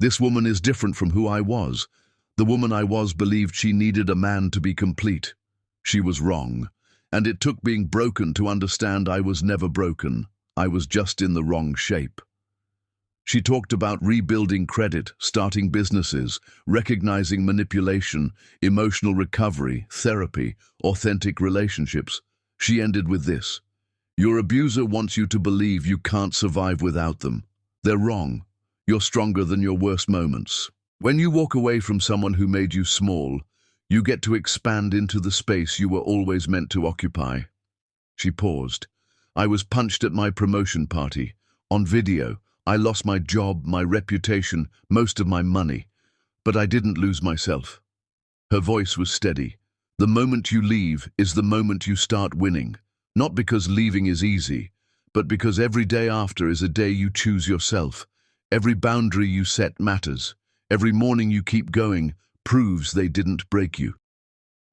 This woman is different from who I was. The woman I was believed she needed a man to be complete. She was wrong, and it took being broken to understand I was never broken. I was just in the wrong shape. She talked about rebuilding credit, starting businesses, recognizing manipulation, emotional recovery, therapy, authentic relationships. She ended with this. Your abuser wants you to believe you can't survive without them. They're wrong. You're stronger than your worst moments. When you walk away from someone who made you small, you get to expand into the space you were always meant to occupy. She paused. I was punched at my promotion party. On video, I lost my job, my reputation, most of my money. But I didn't lose myself. Her voice was steady. The moment you leave is the moment you start winning. Not because leaving is easy, but because every day after is a day you choose yourself. Every boundary you set matters. Every morning you keep going proves they didn't break you.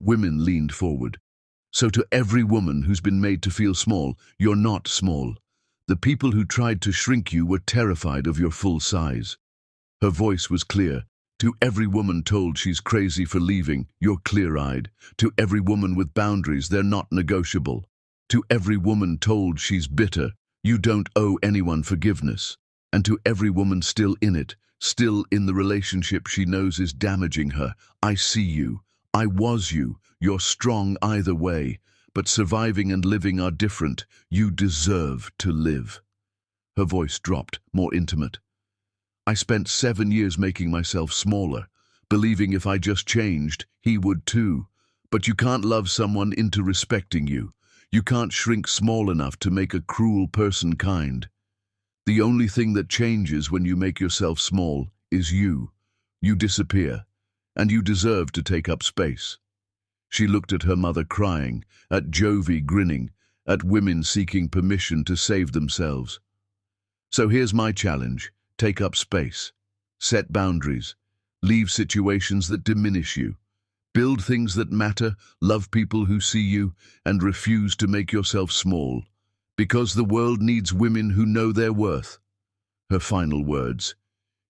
Women leaned forward. So to every woman who's been made to feel small, you're not small. The people who tried to shrink you were terrified of your full size. Her voice was clear. To every woman told she's crazy for leaving, you're clear-eyed. To every woman with boundaries, they're not negotiable. To every woman told she's bitter, you don't owe anyone forgiveness. And to every woman still in it, still in the relationship she knows is damaging her, I see you. I was you. You're strong either way. But surviving and living are different. You deserve to live. Her voice dropped, more intimate. I spent 7 years making myself smaller, believing if I just changed, he would too. But you can't love someone into respecting you. You can't shrink small enough to make a cruel person kind. The only thing that changes when you make yourself small is you. You disappear, and you deserve to take up space. She looked at her mother crying, at Jovi grinning, at women seeking permission to save themselves. So here's my challenge. Take up space. Set boundaries. Leave situations that diminish you. Build things that matter, love people who see you, and refuse to make yourself small. Because the world needs women who know their worth. Her final words.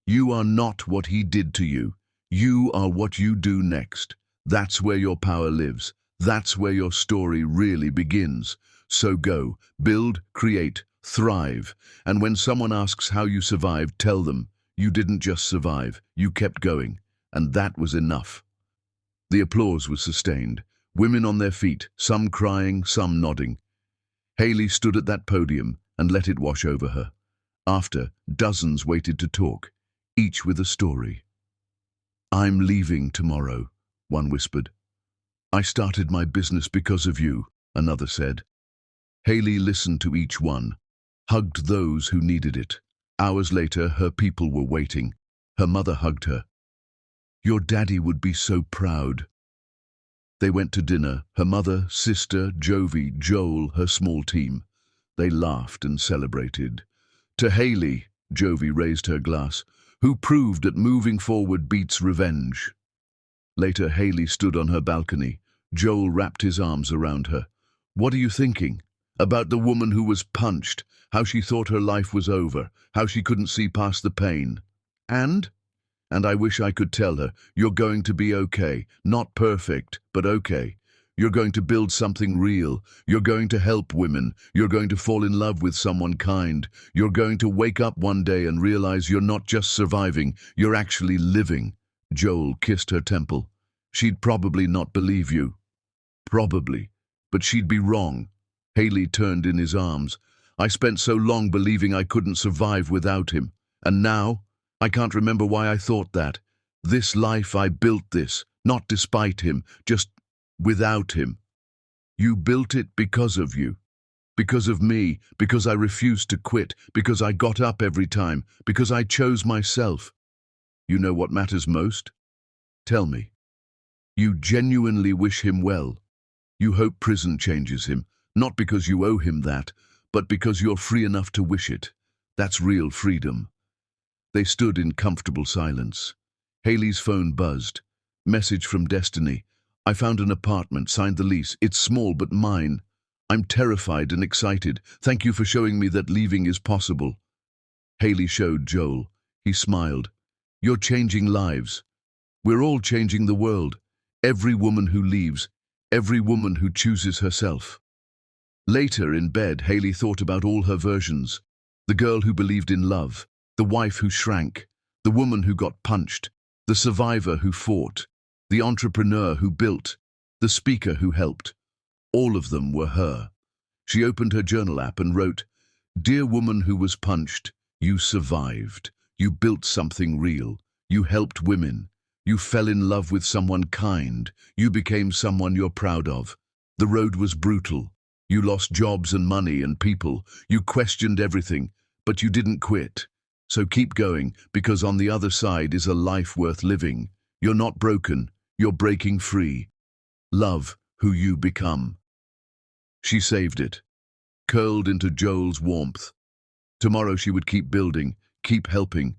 You are not what he did to you. You are what you do next. That's where your power lives. That's where your story really begins. So go, build, create, thrive. And when someone asks how you survived, tell them, you didn't just survive, you kept going. And that was enough. The applause was sustained. Women on their feet, some crying, some nodding. Hayley stood at that podium and let it wash over her. After, dozens waited to talk, each with a story. I'm leaving tomorrow, one whispered. I started my business because of you, another said. Hayley listened to each one, hugged those who needed it. Hours later, her people were waiting. Her mother hugged her. Your daddy would be so proud. They went to dinner, her mother, sister, Jovi, Joel, her small team. They laughed and celebrated. To Hayley, Jovi raised her glass, who proved that moving forward beats revenge. Later, Hayley stood on her balcony. Joel wrapped his arms around her. What are you thinking? About the woman who was punched, how she thought her life was over, how she couldn't see past the pain. And I wish I could tell her, you're going to be okay. Not perfect, but okay. You're going to build something real. You're going to help women. You're going to fall in love with someone kind. You're going to wake up one day and realize you're not just surviving, you're actually living. Joel kissed her temple. She'd probably not believe you. Probably. But she'd be wrong. Hayley turned in his arms. I spent so long believing I couldn't survive without him. And now, I can't remember why I thought that. This life, I built this, not despite him, just without him. You built it because of you. Because of me, because I refused to quit, because I got up every time, because I chose myself. You know what matters most? Tell me. You genuinely wish him well. You hope prison changes him, not because you owe him that, but because you're free enough to wish it. That's real freedom. They stood in comfortable silence. Hayley's phone buzzed. Message from Destiny. I found an apartment, signed the lease. It's small, but mine. I'm terrified and excited. Thank you for showing me that leaving is possible. Hayley showed Joel. He smiled. You're changing lives. We're all changing the world. Every woman who leaves, every woman who chooses herself. Later, in bed, Hayley thought about all her versions. The girl who believed in love, the wife who shrank, the woman who got punched, the survivor who fought, the entrepreneur who built, the speaker who helped. All of them were her. She opened her journal app and wrote, Dear woman who was punched, you survived. You built something real. You helped women. You fell in love with someone kind. You became someone you're proud of. The road was brutal. You lost jobs and money and people. You questioned everything, but you didn't quit. So keep going, because on the other side is a life worth living. You're not broken. You're breaking free. Love who you become. She saved it, curled into Joel's warmth. Tomorrow she would keep building, keep helping,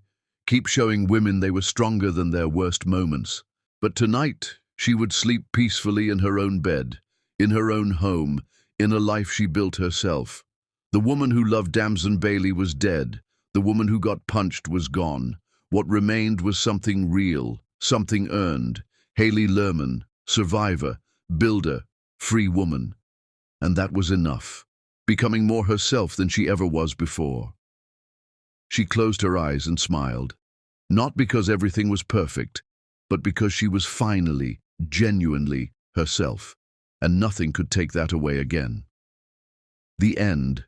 keep showing women they were stronger than their worst moments. But tonight, she would sleep peacefully in her own bed, in her own home, in a life she built herself. The woman who loved Damson Bailey was dead. The woman who got punched was gone. What remained was something real, something earned. Hayley Lerman, survivor, builder, free woman. And that was enough, becoming more herself than she ever was before. She closed her eyes and smiled, not because everything was perfect, but because she was finally, genuinely herself, and nothing could take that away again. The end.